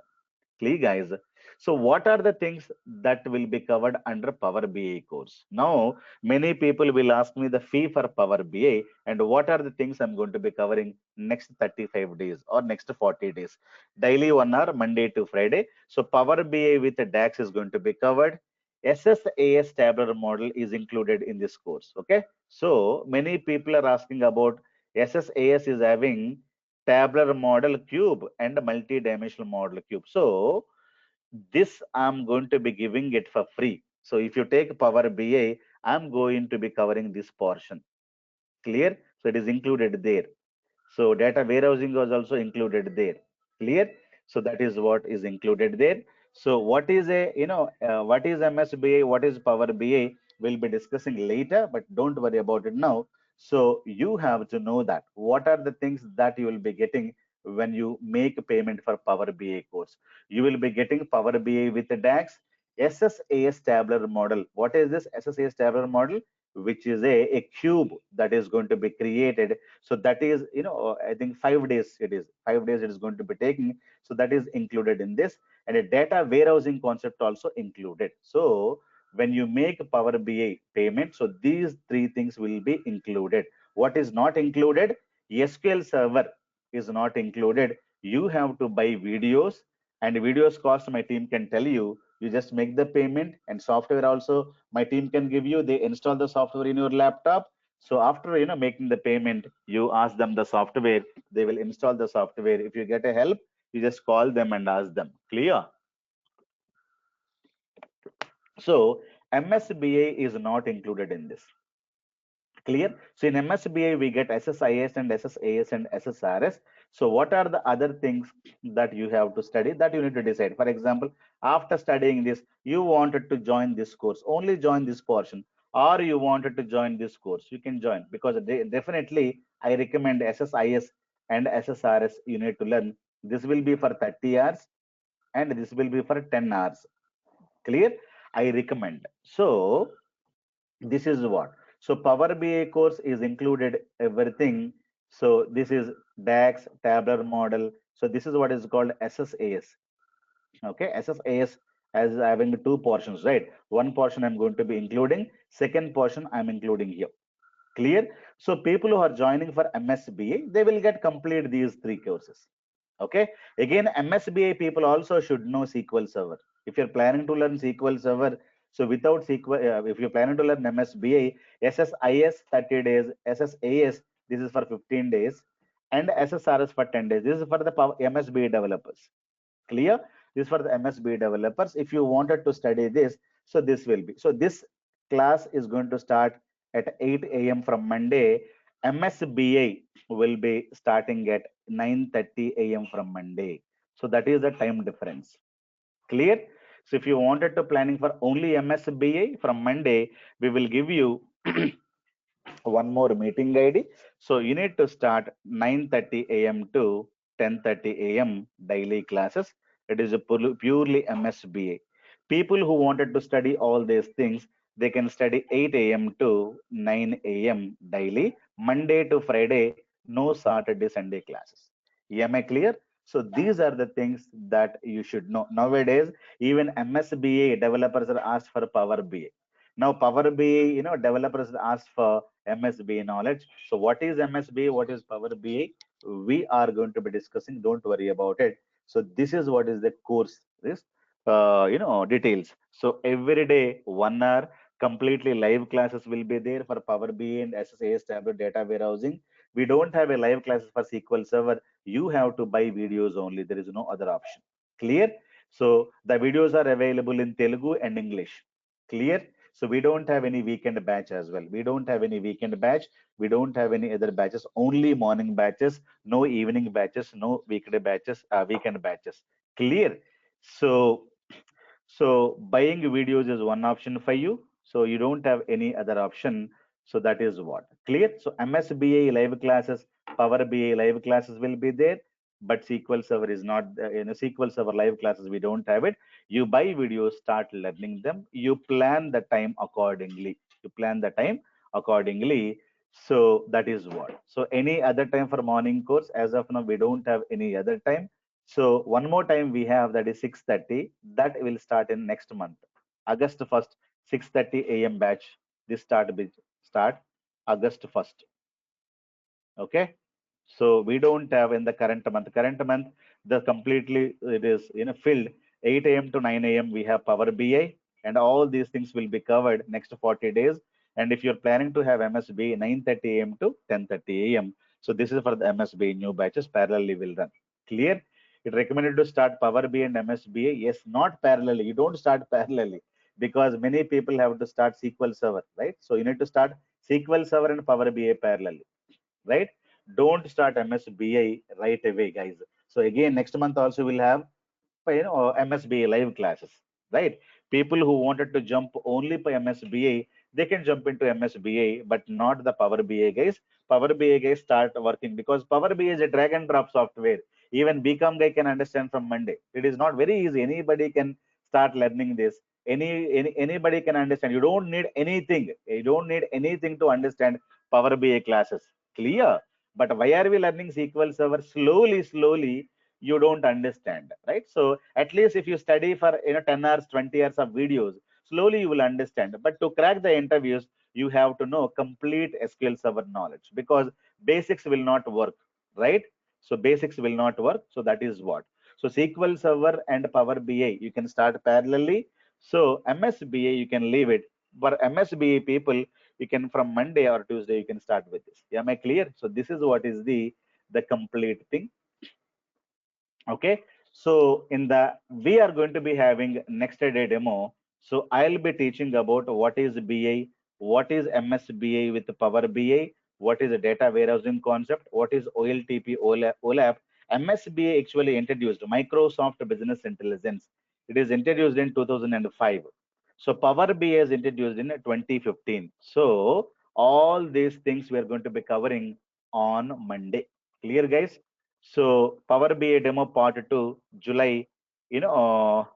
Clear, guys? So what are the things that will be covered under Power BI course? Now, many people will ask me the fee for Power BI, and what are the things I'm going to be covering next 35 days or next 40 days. Daily 1 hour, Monday to Friday. So Power BI with the DAX is going to be covered. SSAS tabular model is included in this course. Okay. So many people are asking about SSAS is having tabular model cube and multi-dimensional model cube. So this I'm going to be giving it for free. So if you take Power BI, I'm going to be covering this portion. Clear? So it is included there. So data warehousing was also included there. Clear? So that is what is included there. So what is what is MSBA, what is Power BI? We'll be discussing later, but don't worry about it now. So you have to know that what are the things that you will be getting when you make a payment for Power BI course. You will be getting Power BI with the DAX, SSAS tabular model. What is this SSAS tabular model? Which is a cube that is going to be created. So that is, I think 5 days it is. 5 days it is going to be taking. So that is included in this. And a data warehousing concept also included. So when you make Power BI payment, so these three things will be included. What is not included? SQL Server is not included. You have to buy videos, and videos cost my team can tell you. You just make the payment, and software also my team can give you. They install the software in your laptop. So after making the payment, you ask them the software. They will install the software. If you get a help, you just call them and ask them. Clear? So MSBA is not included in this. Clear? So in MSBA, we get SSIS and SSAS and SSRS. So what are the other things that you have to study that you need to decide? For example, after studying this, you wanted to join this course, only join this portion, or you wanted to join this course, you can join, because definitely I recommend SSIS and SSRS you need to learn. This will be for 30 hours and this will be for 10 hours. Clear? I recommend. So this is what. So Power BI course is included everything. So this is DAX tabular model. So this is what is called SSAS. Okay, SSAS as having two portions, right? One portion I'm going to be including, second portion I'm including here. Clear? So people who are joining for MSBA, they will get complete these three courses. Okay. Again, MSBA people also should know SQL Server. If you're planning to learn SQL Server, so without SQL, if you're planning to learn MSBA, SSIS 30 days, SSAS, this is for 15 days, and SSRS for 10 days. This is for the MSBA developers. Clear? This for the MSB developers. If you wanted to study this, so this will be. So this class is going to start at 8 a.m. from Monday. MSBA will be starting at 9:30 a.m. from Monday. So that is the time difference. Clear? So if you wanted to planning for only MSBA from Monday, we will give you one more meeting ID. So you need to start 9:30 a.m. to 10:30 a.m. daily classes. It is a purely MSBA. People who wanted to study all these things, they can study 8 a.m. to 9 a.m. daily, Monday to Friday, no Saturday, Sunday classes. Am I clear? So these are the things that you should know. Nowadays, even MSBA developers are asked for Power BA. Now Power BA, developers ask for MSBA knowledge. So what is MSBA? What is Power BA? We are going to be discussing. Don't worry about it. So this is what is the course. This details. So every day 1 hour completely live classes will be there for Power BA and SSAS tablet data warehousing. We don't have a live classes for SQL Server. You have to buy videos only. There is no other option. Clear? So the videos are available in Telugu and English. Clear? So we don't have any weekend batch as well. We don't have any weekend batch. We don't have any other batches. Only morning batches. No evening batches. No weekday batches. Weekend batches. Clear? So buying videos is one option for you. So you don't have any other option. So that is what. Clear? So MSBA live classes, Power BA live classes will be there, but SQL Server is not, SQL Server live classes, we don't have it. You buy videos, start learning them. You plan the time accordingly. You plan the time accordingly. So that is what. So any other time for morning course, as of now, we don't have any other time. So one more time we have, that is 6:30. That will start in next month, August 1st, 6:30 a.m. batch. This start August 1st. Okay. So we don't have in the current month. Current month, the completely it is filled. 8 a.m. to 9 a.m. we have Power BI, and all these things will be covered next 40 days. And if you're planning to have MSB 9:30 a.m. to 10:30 a.m., so this is for the MSB new batches parallelly will run. Clear? It recommended to start Power BI and MSBA. Yes, not parallelly. You don't start parallelly because many people have to start SQL Server, right? So you need to start SQL Server and Power BI parallelly, right? Don't start MSBI right away, guys. So again, next month also we'll have MSBA live classes, right? People who wanted to jump only by MSBA, they can jump into MSBA, but not the Power BA guys. Power BA guys start working because Power BA is a drag and drop software. Even BCom guy can understand from Monday. It is not very easy. Anybody can start learning this. Anybody can understand. You don't need anything. You don't need anything to understand Power BA classes. Clear? But why are we learning SQL Server slowly, slowly? You don't understand, right? So at least if you study for 10 hours, 20 hours of videos, slowly you will understand. But to crack the interviews, you have to know complete SQL Server knowledge because basics will not work, right? So basics will not work. So that is what. So SQL Server and Power BI you can start parallelly. So MSBA you can leave it. For MSBA people, you can from Monday or Tuesday you can start with this. Am I clear? So this is what is the complete thing. Okay. So in the we are going to be having next day demo. So I'll be teaching about what is BA, what is MSBA with Power BI, what is a data warehousing concept, what is OLTP, OLAP. MSBA actually introduced Microsoft Business Intelligence. It is introduced in 2005. So Power BI is introduced in 2015. So all these things we are going to be covering on Monday. Clear, guys? So Power BI demo part 2, July, 5th,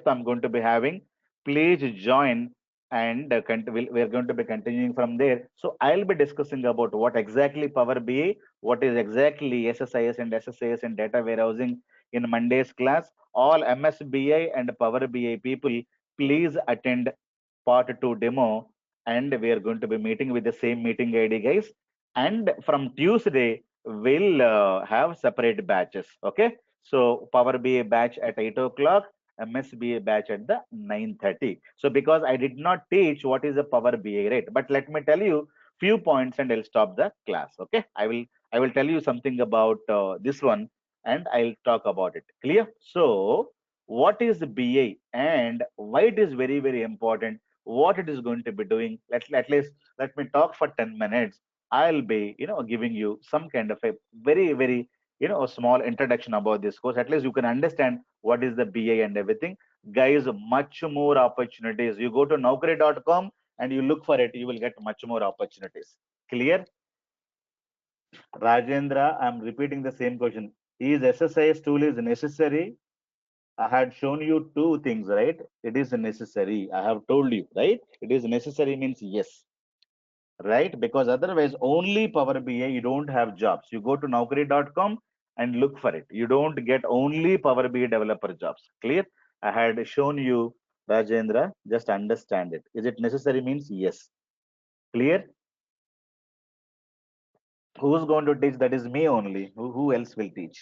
I'm going to be having. Please join and we're going to be continuing from there. So I'll be discussing about what exactly Power BI, what is exactly SSIS and SSAS and data warehousing in Monday's class. All MSBI and Power BI people, please attend part 2 demo and we are going to be meeting with the same meeting ID, guys. And from Tuesday, we'll have separate batches. Okay. So Power BI batch at 8 o'clock, MSBA batch at the 9:30. So because I did not teach what is a Power BI, right? But let me tell you few points and I'll stop the class. Okay. I will tell you something about this one and I'll talk about it. Clear? So what is BA and why it is very, very important, what it is going to be doing. At least let me talk for 10 minutes. I'll be, giving you some kind of a very, very, a small introduction about this course. At least you can understand what is the BA and everything. Guys, much more opportunities. You go to naukri.com and you look for it, you will get much more opportunities. Clear? Rajendra, I'm repeating the same question. Is SSIS tool is necessary? I had shown you two things, right? It is necessary. I have told you, right? It is necessary means yes, right? Because otherwise, only Power BI, you don't have jobs. You go to naukri.com and look for it. You don't get only Power BI developer jobs. Clear? I had shown you, Rajendra. Just understand it. Is it necessary means yes. Clear? Who's going to teach? That is me only. Who else will teach?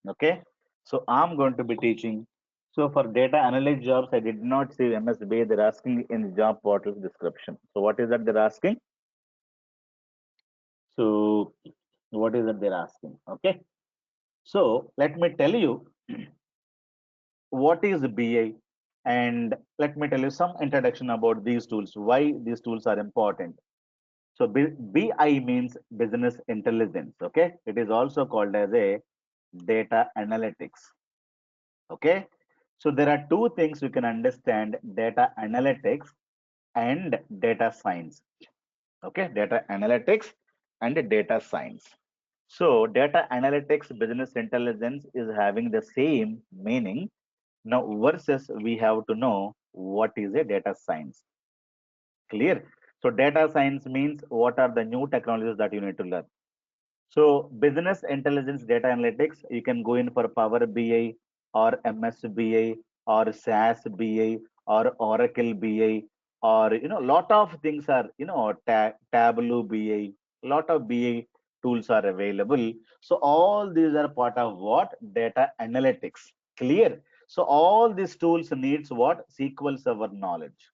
Okay. So I'm going to be teaching. So for data analyst jobs, I did not see MSB. They're asking in the job portal description. So what is that they're asking? So what is that they're asking? Okay. So let me tell you what is BI and let me tell you some introduction about these tools, why these tools are important. So BI means business intelligence. Okay. It is also called as a data analytics. Okay. So there are two things you can understand: data analytics and data science. Okay, data analytics and data science. So data analytics, business intelligence is having the same meaning. Now versus we have to know what is a data science. Clear? So data science means what are the new technologies that you need to learn. So business intelligence data analytics, you can go in for Power BI or MS BI or SAS BI or Oracle BI or lot of things are Tableau BI, lot of BI tools are available. So all these are part of what? Data analytics. Clear? So all these tools needs what? SQL Server knowledge.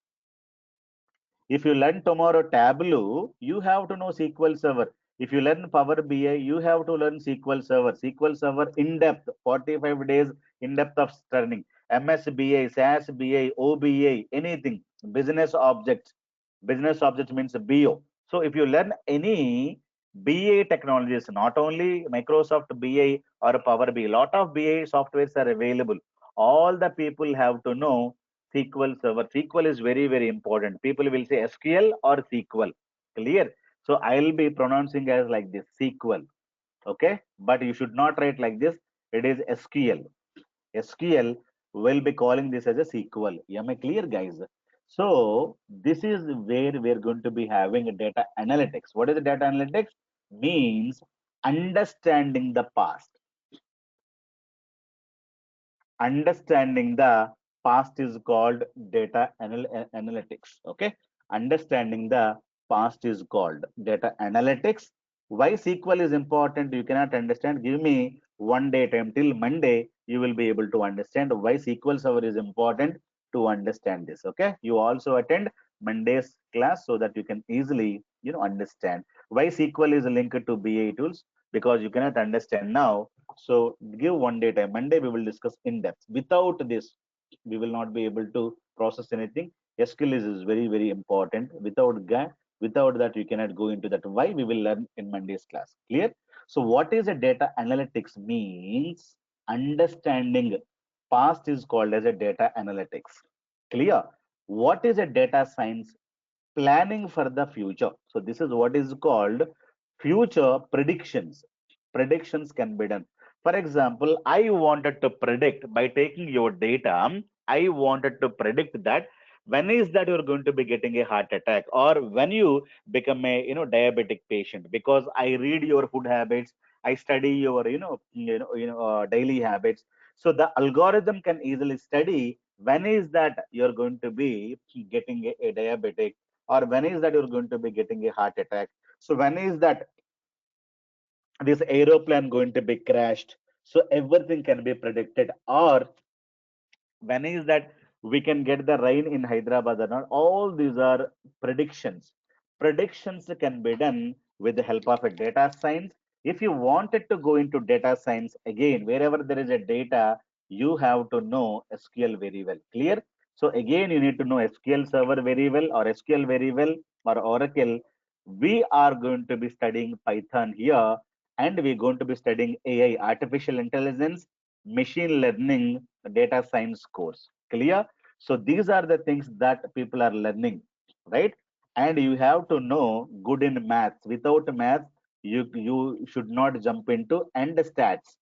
If you learn tomorrow Tableau, you have to know SQL Server. If you learn Power BI, you have to learn SQL Server. SQL Server in depth, 45 days in depth of learning. MS BI, SAS BI, OBA, anything. Business objects. Business objects means BO. So if you learn any BA technologies, not only Microsoft BI or Power BI, lot of BA softwares are available. All the people have to know SQL Server. SQL is very, very important. People will say SQL or SQL. Clear? So I'll be pronouncing as like this SQL. Okay? But you should not write like this. It is SQL. SQL will be calling this as a SQL. Am I clear, guys? So this is where we're going to be having a data analytics. What is the data analytics? Means understanding the past. Understanding the past is called data analytics. Okay, understanding the past is called data analytics. Why SQL is important, you cannot understand. Give me one day time till Monday, you will be able to understand why SQL Server is important to understand this. Okay, you also attend Monday's class so that you can easily understand why SQL is linked to BA tools, because you cannot understand now. So give one day time. Monday we will discuss in depth. Without this, we will not be able to process anything. SQL is very, very important. Without that, you cannot go into that. Why? We will learn in Monday's class. Clear? So what is a data analytics means? Understanding past is called as a data analytics. Clear? What is a data science? Planning for the future. So this is what is called future predictions. Predictions can be done. For example, I wanted to predict by taking your data, I wanted to predict that when is that you're going to be getting a heart attack, or when you become a diabetic patient, because I read your food habits, I study your daily habits. So the algorithm can easily study when is that you're going to be getting a diabetic, or when is that you're going to be getting a heart attack? So when is that this aeroplane going to be crashed? So everything can be predicted. Or when is that we can get the rain in Hyderabad or not? All these are predictions. Predictions can be done with the help of a data science. If you wanted to go into data science, again, wherever there is a data, you have to know SQL very well. Clear? So again, you need to know SQL Server very well, or SQL very well, or Oracle. We are going to be studying Python here, and we're going to be studying AI, artificial intelligence, machine learning, data science course. Clear? So these are the things that people are learning, right? And you have to know good in maths. Without maths, you should not jump into end stats.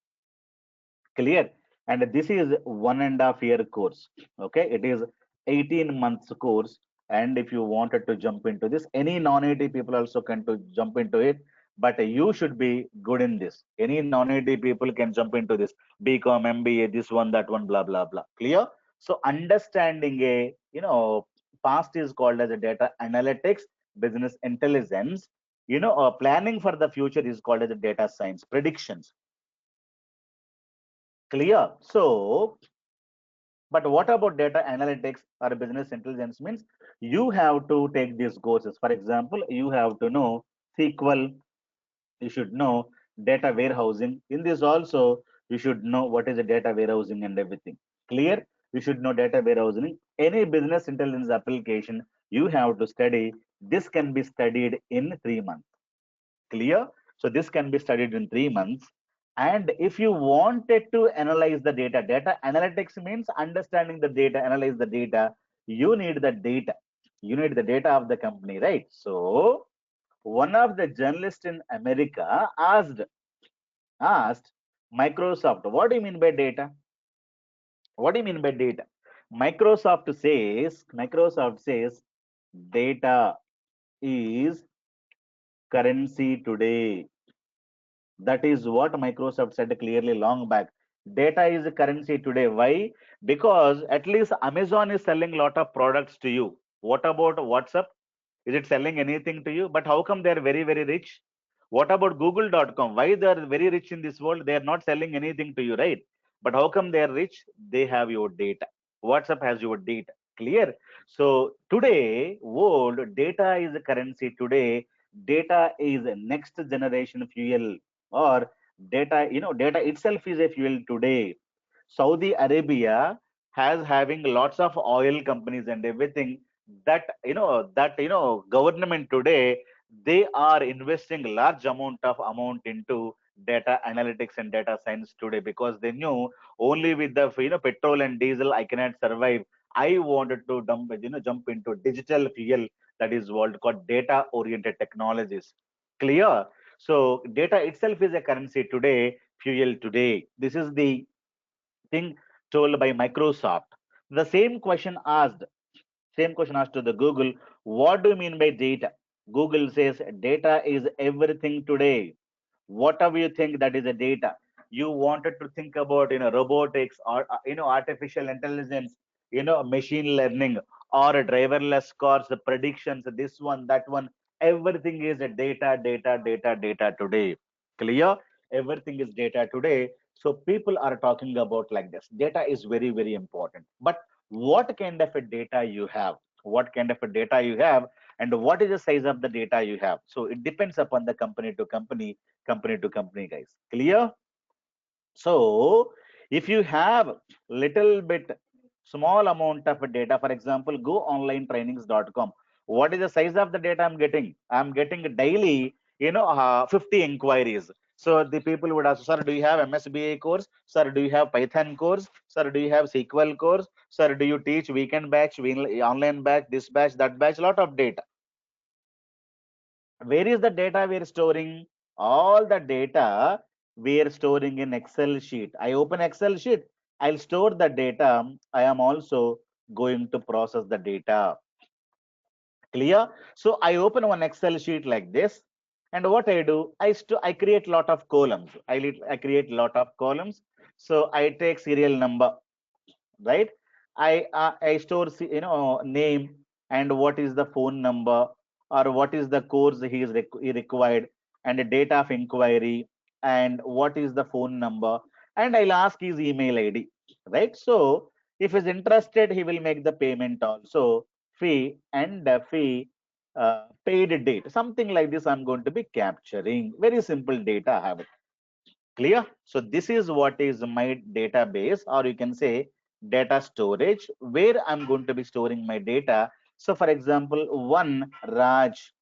Clear? And this is 1.5 year course. Okay, it is 18 months course. And if you wanted to jump into this, any non-IT people also can to jump into it. But you should be good in this. Any non-IT people can jump into this. BCom, MBA, this one, that one, blah blah blah. Clear? So understanding a past is called as a data analytics, business intelligence. Planning for the future is called as a data science, predictions. Clear? So, but what about data analytics or business intelligence means you have to take these courses. For example, you have to know SQL, you should know data warehousing. In this also, you should know what is a data warehousing and everything. Clear? You should know data warehousing. Any business intelligence application you have to study. This can be studied in 3 months. Clear? So this can be studied in 3 months. And if you wanted to analyze the data, data analytics means understanding the data, analyze the data. You need the data. You need the data of the company, right? So one of the journalists in America asked Microsoft, what do you mean by data? What do you mean by data? Microsoft says data is currency today. That is what Microsoft said clearly long back. Data is a currency today. Why? Because at least Amazon is selling a lot of products to you. What about WhatsApp? Is it selling anything to you? But how come they are very, very rich? What about Google.com? Why they are very rich in this world? They are not selling anything to you, right? But how come they are rich? They have your data. WhatsApp has your data. Clear? So today, world data is a currency today. Data is a next generation fuel, or data itself is a fuel today. Saudi Arabia has having lots of oil companies and everything, that government today, they are investing large amount into data analytics and data science today, because they knew only with the petrol and diesel I cannot survive. I wanted to jump into digital fuel, that is what called data oriented technologies. Clear? So data itself is a currency today, fuel today. This is the thing told by Microsoft. The same question asked to the Google, what do you mean by data? Google says data is everything today. Whatever you think that is a data. You wanted to think about robotics, or artificial intelligence, machine learning, or driverless cars, the predictions, this one, that one. Everything is a data today. Clear? Everything is data today. So people are talking about like this. Data is very, very important. But what kind of a data you have? What kind of a data you have, and what is the size of the data you have? So it depends upon the company to company, guys. Clear? So if you have little bit small amount of data, for example, go onlinetrainings.com. What is the size of the data I'm getting? I'm getting daily 50 inquiries. So the people would ask, sir, do you have MSBA course? Sir, do you have Python course? Sir, do you have SQL course? Sir, do you teach weekend batch, online batch, this batch, that batch? Lot of data. Where is the data we are storing? All the data we are storing in Excel sheet. I open Excel sheet, I'll store the data. I am also going to process the data. Clear? So I open one Excel sheet like this, and what I do, I create lot of columns. I create lot of columns. So I take serial number, right? I store name, and what is the phone number, or what is the course he required, and the date of inquiry, and what is the phone number, and I'll ask his email ID, right? So if he's interested, he will make the payment also, fee and fee, paid date, something like this. I'm going to be capturing very simple data. I have it. Clear? So this is what is my database, or you can say data storage, where I'm going to be storing my data. So for example, one Raj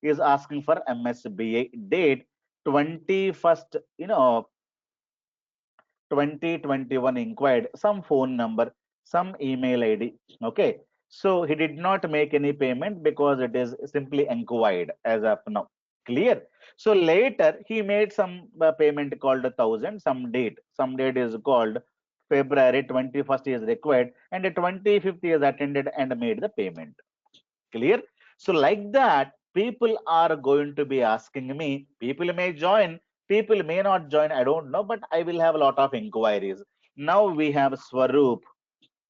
is asking for MSBA date 21st, 2021, inquired some phone number, some email ID. Okay. So he did not make any payment because it is simply inquired as of now. Clear? So later he made some payment called 1,000, some date. Some date is called February 21st is required, and the 25th he has attended and made the payment. Clear? So like that, people are going to be asking me. People may join, people may not join. I don't know, but I will have a lot of inquiries. Now we have Swaroop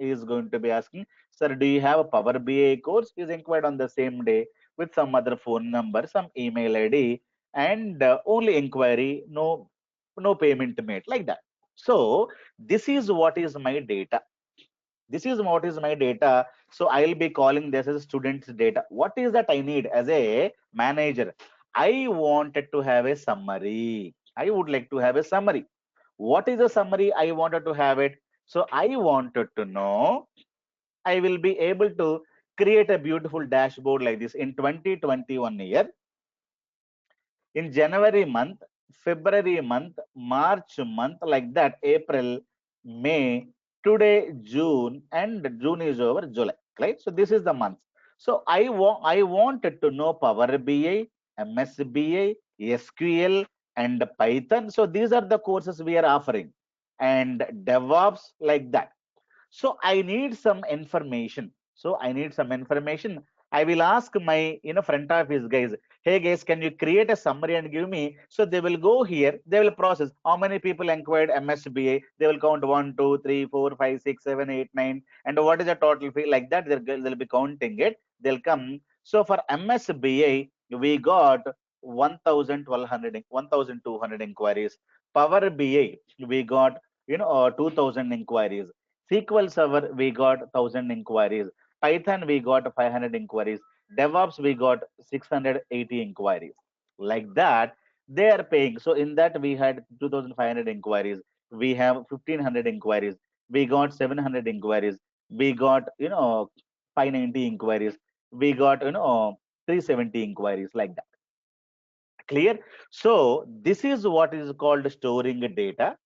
is going to be asking, sir, do you have a Power BI course? Is inquired on the same day with some other phone number, some email ID, and only inquiry, no payment made, like that. So this is what is my data. This is what is my data. So I'll be calling this as students data. What is that I need as a manager? I wanted to have a summary. I would like to have a summary. What is the summary I wanted to have it? So I wanted to know, I will be able to create a beautiful dashboard like this in 2021 year, in January month, February month, March month, like that, April, May, today June, and June is over, July, right? So this is the month. So I wanted to know Power BI, MSBI, SQL, and Python. So these are the courses we are offering, and DevOps, like that. So I need some information. So I need some information. I will ask my front office guys, hey guys, can you create a summary and give me? So they will go here, they will process how many people inquired MSBA. They will count 1, 2, 3, 4, 5, 6, 7, 8, 9, and what is the total fee? Like that, they'll be counting it. They'll come. So for MSBA, we got 1,200 inquiries. Power BI, we got 2,000 inquiries. SQL Server, we got 1,000 inquiries. Python, we got 500 inquiries. DevOps, we got 680 inquiries. Like that, they are paying. So in that, we had 2,500 inquiries. We have 1,500 inquiries. We got 700 inquiries. We got 590 inquiries. We got 370 inquiries, like that. Clear? So this is what is called storing data,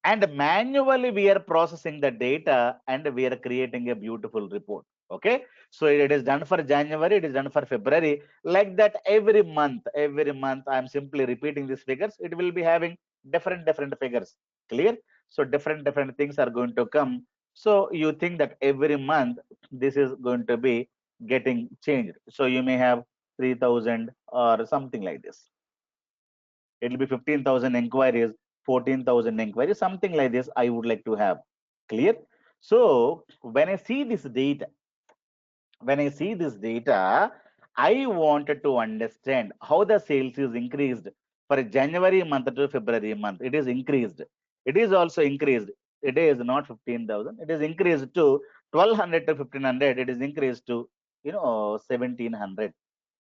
and manually we are processing the data and we are creating a beautiful report. Okay, so it is done for January, it is done for February, like that. Every month I'm simply repeating these figures. It will be having different figures. Clear? So different things are going to come. So you think that every month this is going to be getting changed. So you may have 3,000 or something like this. It will be 15,000 inquiries, 14,000 inquiries, something like this I would like to have. Clear? So when I see this data, when I see this data, I wanted to understand how the sales is increased for January month to February month. It is increased. It is also increased. It is not 15,000. It is increased to 1,200 to 1,500. It is increased to 1,700.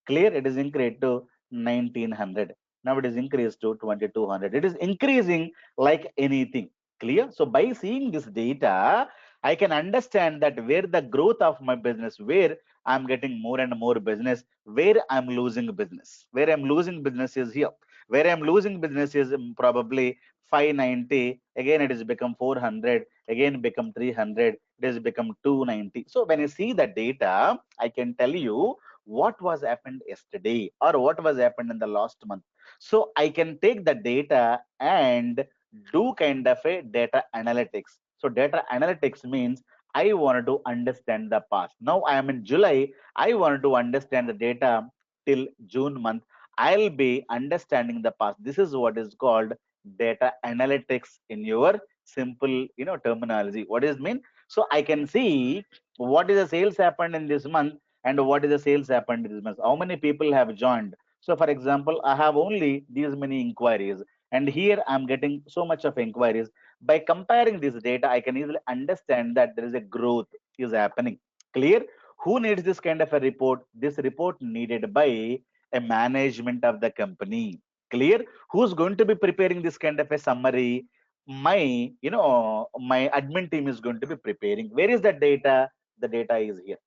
Clear? It is increased to 1,900. Now it is increased to 2,200. It is increasing like anything. Clear? So by seeing this data, I can understand that where the growth of my business, where I'm getting more and more business, where I'm losing business. Where I'm losing business is here. Where I'm losing business is probably 590. Again, it has become 400. Again, become 300. It has become 290. So when I see the data, I can tell you what was happened yesterday or what was happened in the last month. So I can take the data and do kind of a data analytics. So data analytics means I wanted to understand the past. Now I am in July. I wanted to understand the data till June month. I'll be understanding the past. This is what is called data analytics in your simple, terminology. What does it mean? So I can see What is the sales happened in this month and what is the sales happened in this month, how many people have joined. So for example, I have only these many inquiries, and here I'm getting so much of inquiries. By comparing this data, I can easily understand that there is a growth is happening. Clear? Who needs this kind of a report? This report needed by a management of the company. Clear? Who's going to be preparing this kind of a summary? My, my admin team is going to be preparing. Where is the data? The data is here.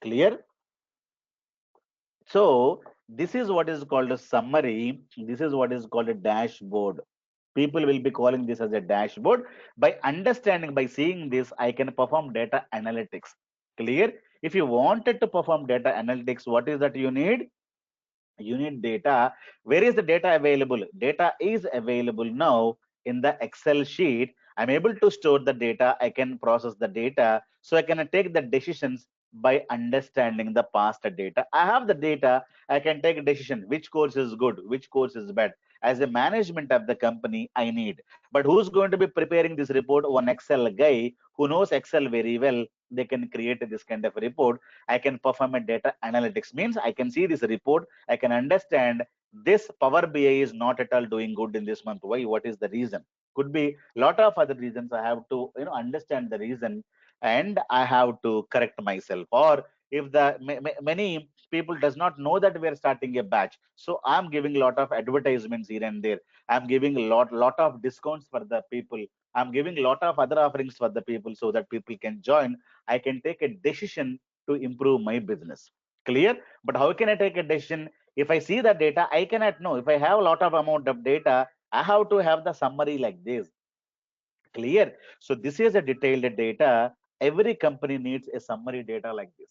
Clear? So this is what is called a summary. This is what is called a dashboard. People will be calling this as a dashboard. By understanding, by seeing this, I can perform data analytics. Clear? If you wanted to perform data analytics, what is that you need? You need data. Where is the data available? Data is available now in the Excel sheet. I'm able to store the data. I can process the data. So I can take the decisions by understanding the past data. I have the data. I can take a decision. Which course is good? Which course is bad? As a management of the company, I need. But who's going to be preparing this report? One Excel guy who knows Excel very well. They can create this kind of report. I can perform a data analytics. Means I can see this report. I can understand this Power BI is not at all doing good in this month. Why? What is the reason? Could be a lot of other reasons. I have to understand the reason, and I have to correct myself. Or if the many people does not know that we are starting a batch, so I'm giving a lot of advertisements here and there. I'm giving a lot of discounts for the people. I'm giving a lot of other offerings for the people so that people can join. I can take a decision to improve my business. Clear? But how can I take a decision? If I see the data, I cannot know. If I have a lot of amount of data, I have to have the summary like this. Clear? So this is a detailed data. Every company needs a summary data like this.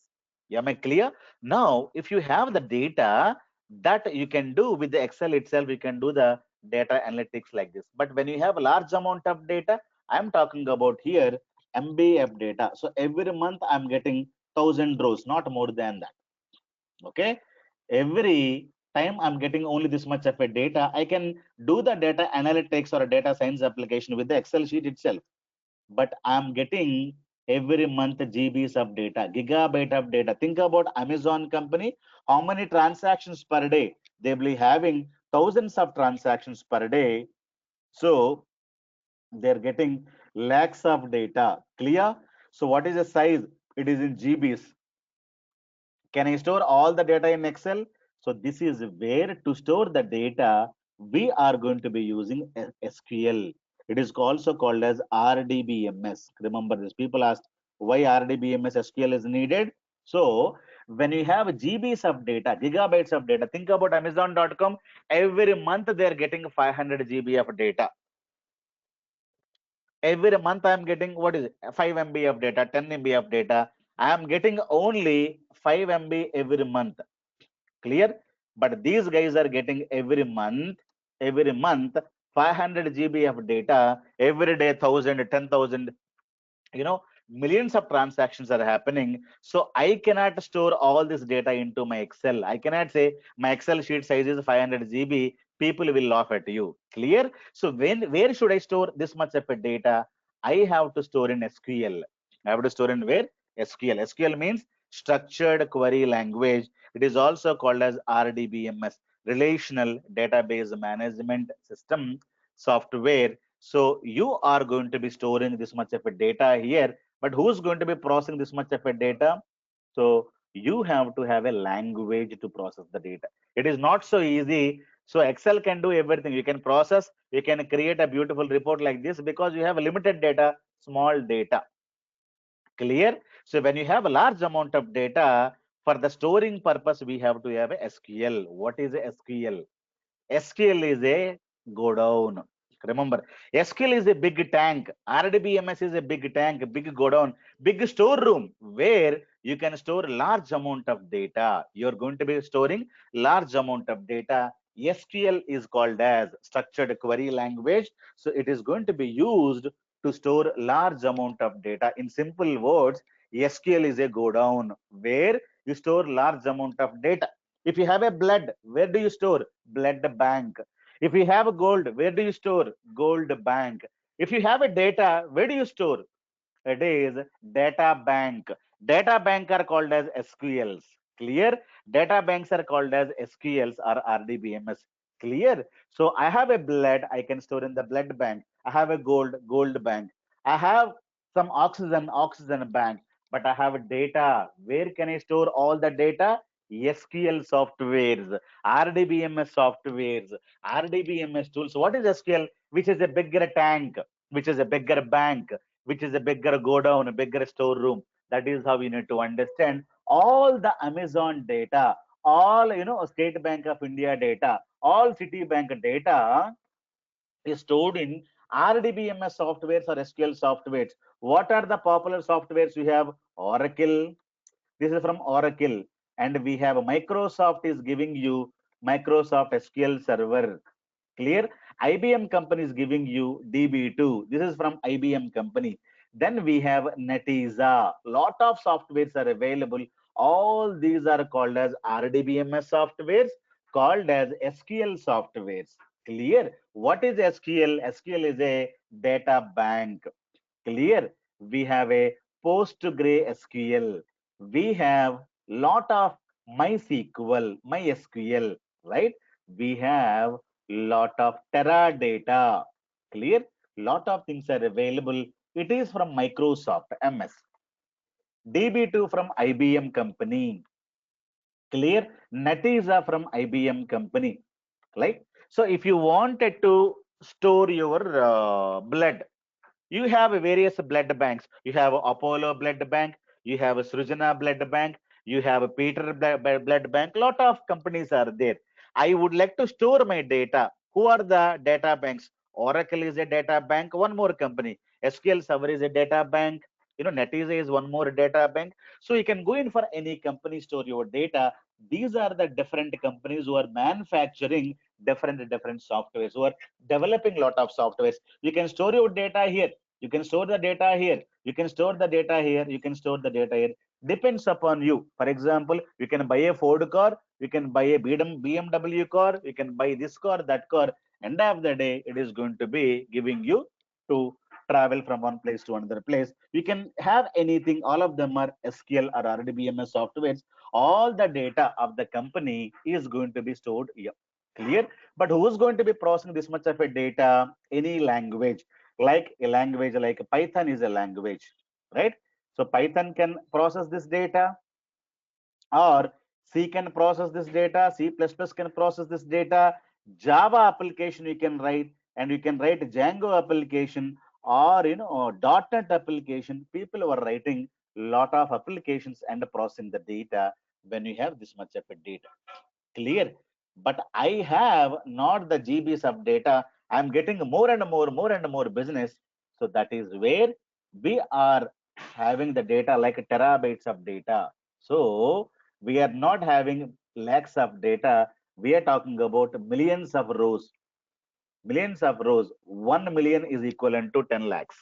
Am I clear? Now, if you have the data, that you can do with the Excel itself, you can do the data analytics like this. But when you have a large amount of data, I'm talking about here MBF data. So every month I'm getting 1,000 rows, not more than that. Okay, every time I'm getting only this much of a data, I can do the data analytics or a data science application with the Excel sheet itself. But I'm getting every month GBs of data, gigabyte of data. Think about Amazon company, how many transactions per day? They will be having thousands of transactions per day. So they're getting lakhs of data. Clear? So what is the size? It is in GBs. Can I store all the data in Excel? So this is where to store the data. We are going to be using SQL. It is also called as RDBMS. Remember this. People ask why RDBMS SQL is needed. So when you have GBs of data, gigabytes of data, think about Amazon.com. Every month they are getting 500 GB of data. Every month I'm getting what is it? 5 MB of data, 10 MB of data. I am getting only 5 MB every month. Clear? But these guys are getting every month 500 GB of data, every day 1,000, 10,000, you know, millions of transactions are happening. So I cannot store all this data into my Excel. I cannot say my Excel sheet size is 500 GB. People will laugh at you. Clear? So where should I store this much of a data? I have to store in SQL. I have to store in where? SQL. SQL means structured query language. It is also called as RDBMS, Relational Database Management System software. So you are going to be storing this much of a data here, but who's going to be processing this much of a data? So you have to have a language to process the data. It is not so easy. So Excel can do everything. You can process, you can create a beautiful report like this because you have a limited data, small data. Clear? So when you have a large amount of data, for the storing purpose, we have to have a SQL. What is a SQL? SQL is a go down. Remember, SQL is a big tank. RDBMS is a big tank, big go down, big storeroom where you can store large amount of data. You're going to be storing large amount of data. SQL is called as structured query language. So it is going to be used to store large amount of data. In simple words, SQL is a go down where you store large amount of data. If you have a blood, where do you store? Blood bank. If you have a gold, where do you store? Gold bank. If you have a data, where do you store? It is data bank. Data bank are called as SQLs. Clear? Data banks are called as SQLs or RDBMS. Clear? So I have a blood, I can store in the blood bank. I have a gold bank. I have some oxygen bank, but I have data. Where can I store all the data? SQL softwares, RDBMS softwares, RDBMS tools. What is SQL? Which is a bigger tank, which is a bigger bank, which is a bigger godown, a bigger storeroom. That is how you need to understand all the Amazon data, all State Bank of India data, all Citibank data is stored in RDBMS softwares or SQL softwares. What are the popular softwares? We have Oracle. This is from Oracle. And we have Microsoft is giving you Microsoft SQL Server. Clear? IBM company is giving you DB2. This is from IBM company. Then we have Netezza. Lot of softwares are available. All these are called as RDBMS softwares, called as SQL softwares. Clear? What is SQL? SQL is a data bank. Clear? We have a PostgreSQL. We have lot of MySQL, right? We have lot of Teradata. Clear? Lot of things are available. It is from Microsoft MS. DB2 from IBM company. Clear? Netezza from IBM company. Right? So if you wanted to store your blood, you have various blood banks. You have Apollo blood bank, you have Srujana blood bank, you have Peter blood bank. Lot of companies are there. I would like to store my data. Who are the data banks? Oracle is a data bank. One more company. SQL Server is a data bank. Netezza is one more data bank. So you can go in for any company, store your data. These are the different companies who are manufacturing different softwares, who are developing lot of softwares. You can store your data here. You can store the data here. You can store the data here. You can store the data here. Depends upon you. For example, you can buy a Ford car. You can buy a BMW car. You can buy this car, that car. End of the day, it is going to be giving you to travel from one place to another place. You can have anything. All of them are SQL or RDBMS softwares. All the data of the company is going to be stored here. Clear? But who's going to be processing this much of a data? Any language, like a language like Python is a language, right? So Python can process this data, or C can process this data, C++ can process this data, Java application you can write, and you can write Django application, or .NET application. People were writing lot of applications and processing the data when you have this much of a data. Clear? But I have not the GBs of data. I'm getting more and more business. So that is where we are having the data like terabytes of data. So we are not having lakhs of data. We are talking about millions of rows. Millions of rows. 1 million is equivalent to 10 lakhs.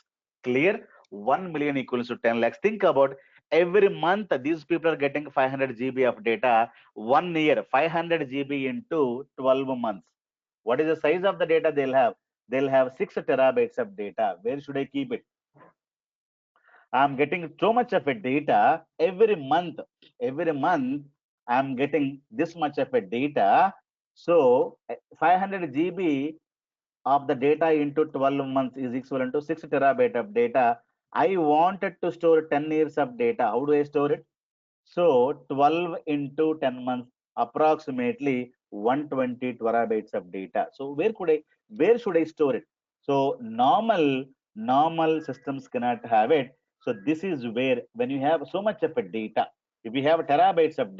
Clear? 1 million equals to 10 lakhs. Think about every month these people are getting 500 GB of data. 1 year, 500 GB into 12 months. What is the size of the data they'll have? They'll have 6 terabytes of data. Where should I keep it? I'm getting so much of a data every month. Every month, I'm getting this much of a data. So 500 GB of the data into 12 months is equivalent to 6 terabyte of data. I wanted to store 10 years of data. How do I store it? So 12 into 10 months, approximately 120 terabytes of data. So where should I store it? So normal systems cannot have it. So this is where, when you have so much of a data, if you have terabytes of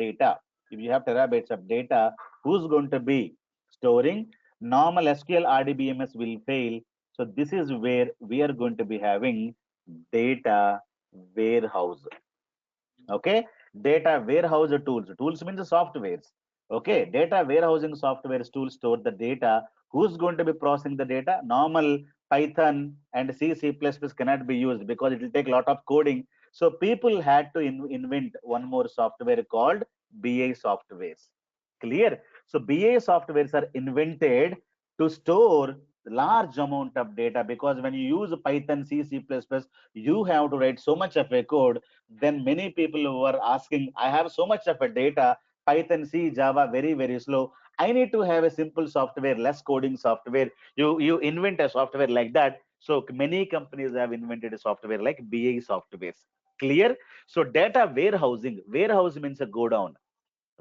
data, who's going to be storing? Normal SQL RDBMS will fail. So this is where we are going to be having data warehouse. Okay, data warehouse tools means the softwares. Okay, data warehousing softwares tools store the data. Who's going to be processing the data? Normal Python and C++ cannot be used because it will take a lot of coding. So people had to invent one more software called BA softwares. Clear? So BA softwares are invented to store large amount of data, because when you use Python, C, C++, you have to write so much of a code. Then many people were asking, I have so much of a data, Python, C, Java, very, very slow. I need to have a simple software, less coding software. You invent a software like that. So many companies have invented a software like BA softwares. Clear? So data warehousing, warehouse means a go down,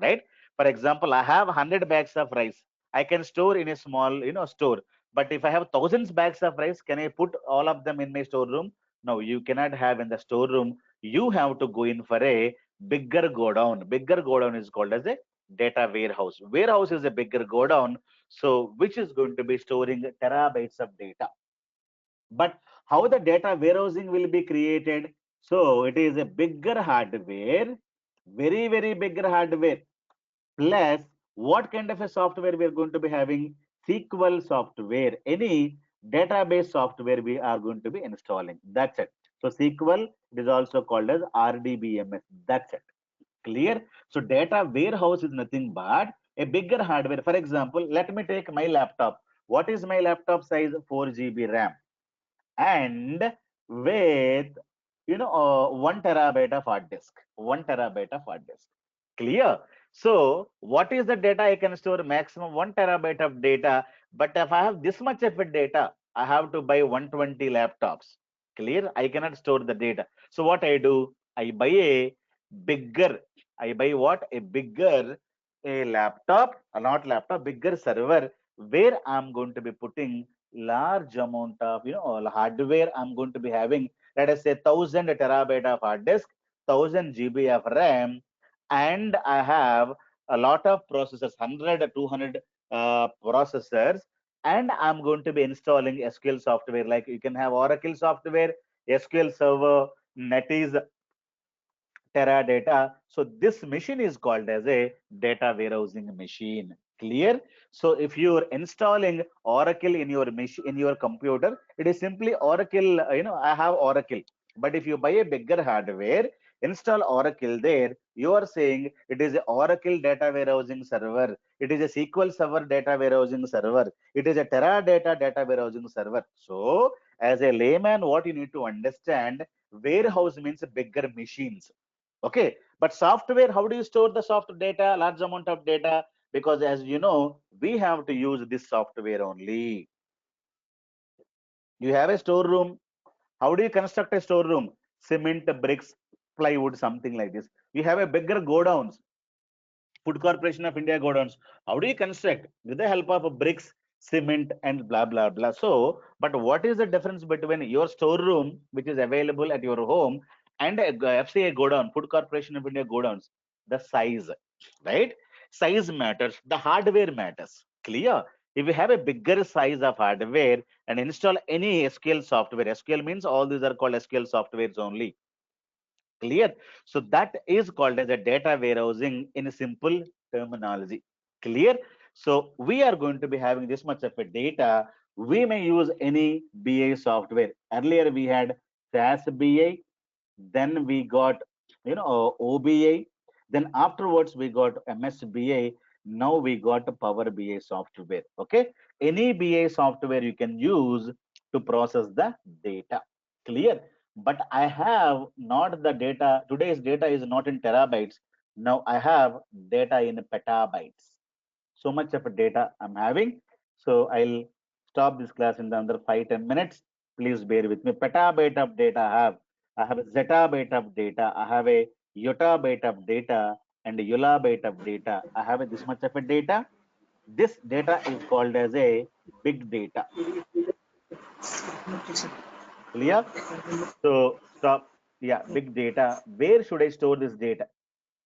right? For example, I have 100 bags of rice. I can store in a small, store. But if I have thousands bags of rice, can I put all of them in my storeroom? No, you cannot have in the storeroom. You have to go in for a bigger go down. Bigger go down is called as a data warehouse. Warehouse is a bigger go down, so which is going to be storing terabytes of data. But how the data warehousing will be created? So it is a bigger hardware, very, very bigger hardware, plus what kind of a software we are going to be having? SQL software, any database software we are going to be installing. That's it. So SQL, it is also called as RDBMS. That's it. Clear? So data warehouse is nothing but a bigger hardware. For example, let me take my laptop. What is my laptop size? 4 GB RAM, and with 1 terabyte of hard disk, 1 terabyte of hard disk. Clear? So what is the data I can store? Maximum 1 terabyte of data. But if I have this much of a data, I have to buy 120 laptops. Clear? I cannot store the data. So what I do? I buy a bigger, I buy what? A bigger, a laptop, not laptop, bigger server, where I'm going to be putting large amount of hardware. I'm going to be having, let us say, 1,000 terabyte of hard disk, 1,000 GB of RAM, and I have a lot of processors, 100 200 processors, and I'm going to be installing SQL software. Like you can have Oracle software, SQL Server, NetEase, Teradata. So this machine is called as a data warehousing machine. Clear? So if you're installing Oracle in your machine, in your computer, it is simply Oracle. I have Oracle. But if you buy a bigger hardware, install Oracle there. You are saying it is a Oracle data warehousing server. It is a SQL Server data warehousing server. It is a Teradata data warehousing server. So as a layman, what you need to understand, warehouse means bigger machines. Okay, but software, how do you store the soft data, large amount of data? Because as you know, we have to use this software only. You have a storeroom. How do you construct a storeroom? Cement, bricks, plywood, something like this. You have a bigger godowns, Food Corporation of India godowns. How do you construct? With the help of bricks, cement, and blah blah blah. So, but what is the difference between your storeroom, which is available at your home, and a FCA godown, Food Corporation of India godowns? The size, right? Size matters. The hardware matters. Clear? If you have a bigger size of hardware and install any SQL software, SQL means all these are called SQL softwares only. Clear? So that is called as a data warehousing in a simple terminology. Clear? So we are going to be having this much of a data. We may use any BA software. Earlier we had SAS BA, then we got OBA, then afterwards we got MSBA. Now we got Power BA software. Okay, any BA software you can use to process the data. Clear? But I have not the data. Today's data is not in terabytes. Now I have data in petabytes. So much of a data I'm having. So I'll stop this class in the under 5-10 minutes. Please bear with me. Petabyte of data I have. I have a zettabyte of data. I have a yottabyte of data and a yottabyte of data. I have this much of a data. This data is called as a big data. Clear? So stop. Yeah, big data. Where should I store this data?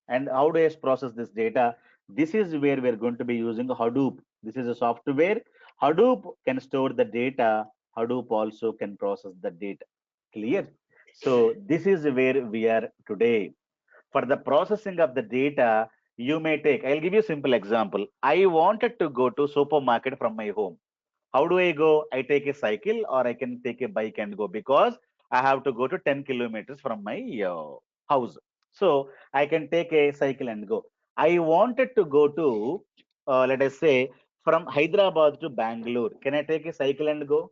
And how do I process this data? This is where we're going to be using Hadoop. This is a software. Hadoop can store the data. Hadoop also can process the data. Clear? So this is where we are today. For the processing of the data, you may take, I'll give you a simple example. I wanted to go to supermarket from my home. How do I go? I take a cycle or I can take a bike and go, because I have to go to 10 kilometers from my house. So I can take a cycle and go. I wanted to go to, let us say, from Hyderabad to Bangalore. Can I take a cycle and go?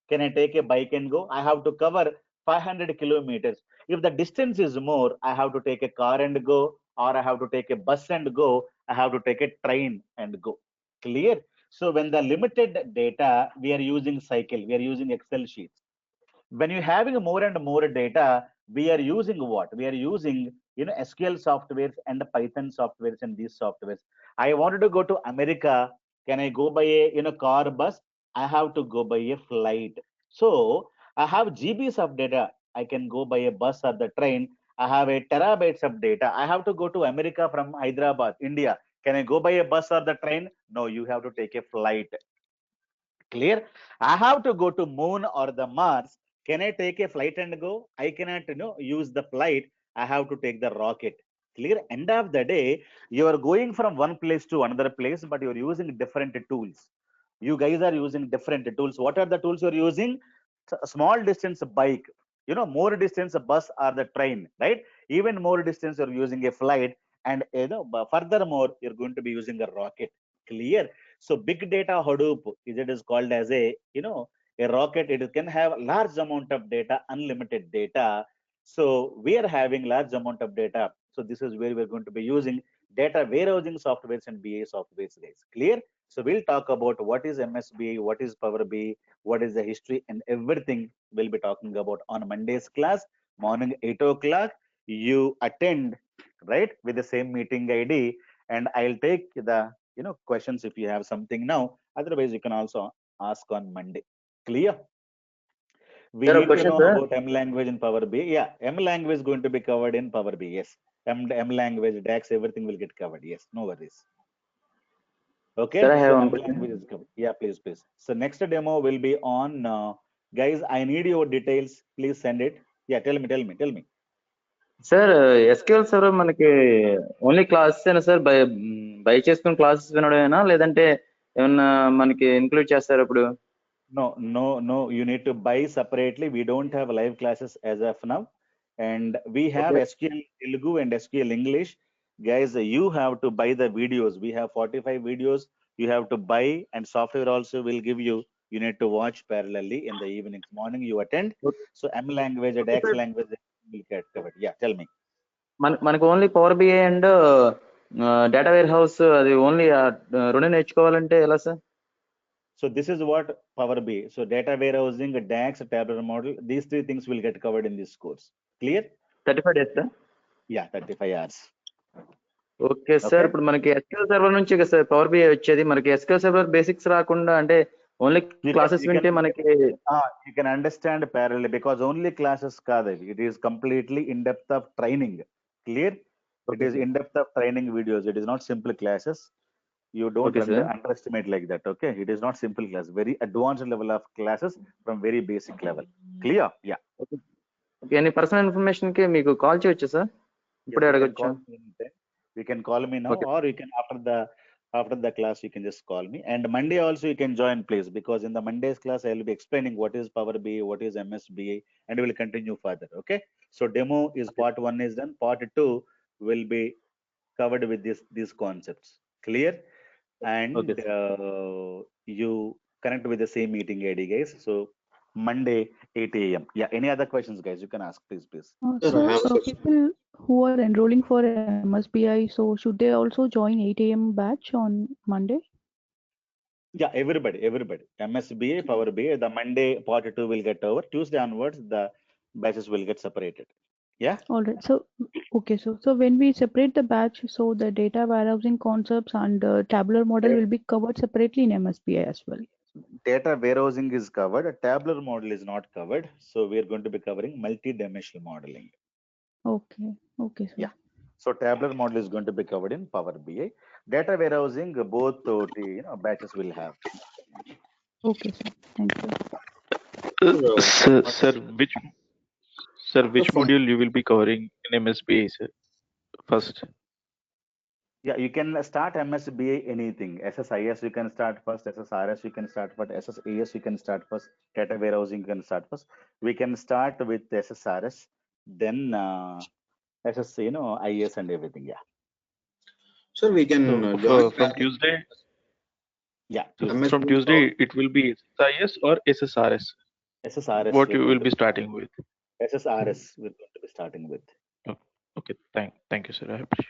Can I take a bike and go? I have to cover 500 kilometers. If the distance is more, I have to take a car and go, or I have to take a bus and go. I have to take a train and go. Clear? So when the limited data, we are using cycle, we are using Excel sheets. When you're having more and more data, we are using what? We are using SQL softwares and Python softwares and these softwares. I wanted to go to America. Can I go by a car, bus? I have to go by a flight. So I have GBs of data. I can go by a bus or the train. I have a terabytes of data. I have to go to America from Hyderabad, India. Can I go by a bus or the train? No, you have to take a flight. Clear? I have to go to moon or the Mars. Can I take a flight and go? I cannot, use the flight. I have to take the rocket. Clear? End of the day, you are going from one place to another place, but you're using different tools. You guys are using different tools. What are the tools you're using? Small distance bike, more distance bus or the train, right? Even more distance you're using a flight, and furthermore, you're going to be using a rocket. Clear? So big data Hadoop it is called as a rocket. It can have large amount of data, unlimited data. So we are having large amount of data. So this is where we're going to be using data warehousing softwares and BA softwares, guys. Clear? So we'll talk about what is MSBI, what is Power BI, what is the history, and everything we'll be talking about on Monday's class, morning 8 o'clock. You attend, right, with the same meeting ID, and I'll take the questions if you have something now. Otherwise, you can also ask on Monday. Clear? We Sir, a need to question, know sir. about M language in Power BI. Yeah, M language is going to be covered in Power BI. Yes, M language, DAX, everything will get covered. Yes, no worries. Sir, Okay, I have so one M question. language is covered. Yeah, please, please. So next demo will be on, guys, I need your details. Please send it. Yeah, tell me. Sir SQL server మనకి only classes ఏనా sir by చేసుకుని classes వినడమేనా లేదంటే ఏమన్నా మనకి include చేస్తారా ఇప్పుడు? No, you need to buy separately. We don't have live classes as of now. And we have okay SQL Telugu and SQL English. Guys, you have to buy the videos. We have 45 videos. You have to buy, and software also will give you. You need to watch parallelly in the evenings. Morning, you attend. So M language, okay DAX sir, language will get covered. Yeah, tell me. మనకి only power BI and data warehouse అది only రెండు నేర్చుకోవాలంటే ఎలా sir? So this is what Power BI. So data warehousing, DAX, tabular model. These three things will get covered in this course. Clear? 35 days sir? Yeah, 35 hours. Okay sir, ఇప్పుడు మనకి SQL server నుంచి కదా sir power BI వచ్చేది. మనకి SQL server basics రాకుండా అంటే only classes వింటే మనకి You can understand parallel because only classes kaada. It is completely in depth of training. Clear? It okay is sir. in depth of training videos. It is not simple classes. You don't okay sir. underestimate like that. Okay? It is not simple class. Very advanced level of classes from very basic level. Clear? Yeah. Okay. Any personal information కి మీకు call చేయొచ్చా sir? Yes, ఇప్పుడే you can అడగొచ్చా? call me anytime. You can call me now, okay or you can after the class you can just call me. And Monday also you can join, please, because in the Monday's class I will be explaining what is Power BI, what is MSBA, and we will continue further. Okay. So demo is part 1 is done. Part 2 will be covered with these concepts. Clear? Okay And sir. you connect with the same meeting ID, guys. So Monday 8 a.m. Yeah. Any other questions, guys? You can ask, please. Sir, I have a question. People who are enrolling for MSBI, so should they also join 8 a.m. batch on Monday? Yeah, everybody. MSBA, Power BI, the Monday part 2 will get over. Tuesday onwards, the batches will get separated. Yeah. All right. So, okay. So when we separate the batch, so the data warehousing concepts and tabular model will be covered separately in MSBI as well. Data warehousing is covered. A tabular model is not covered. So we are going to be covering multi-dimensional modeling. Okay. Okay, sir. Yeah. So tabular model is going to be covered in Power BI. Data warehousing, both batches will have. Okay, sir. Thank you. Sir, which Yes. module you will be covering in MSBA, sir? First. Yeah, you can start MSBA anything. SSIS you can start first, SSRS you can start first, SSAS you can start first, data warehousing you can start first. We can start with SSRS, then SS, IS and everything. Yeah. Sir, we can So join from Tuesday. Yeah, So Tuesday. from Tuesday, it will be SSIS or SSRS. SSRS. What we're you going will to be starting with. SSRS we're going to be starting with. Okay. Okay. Thank you, sir. I appreciate.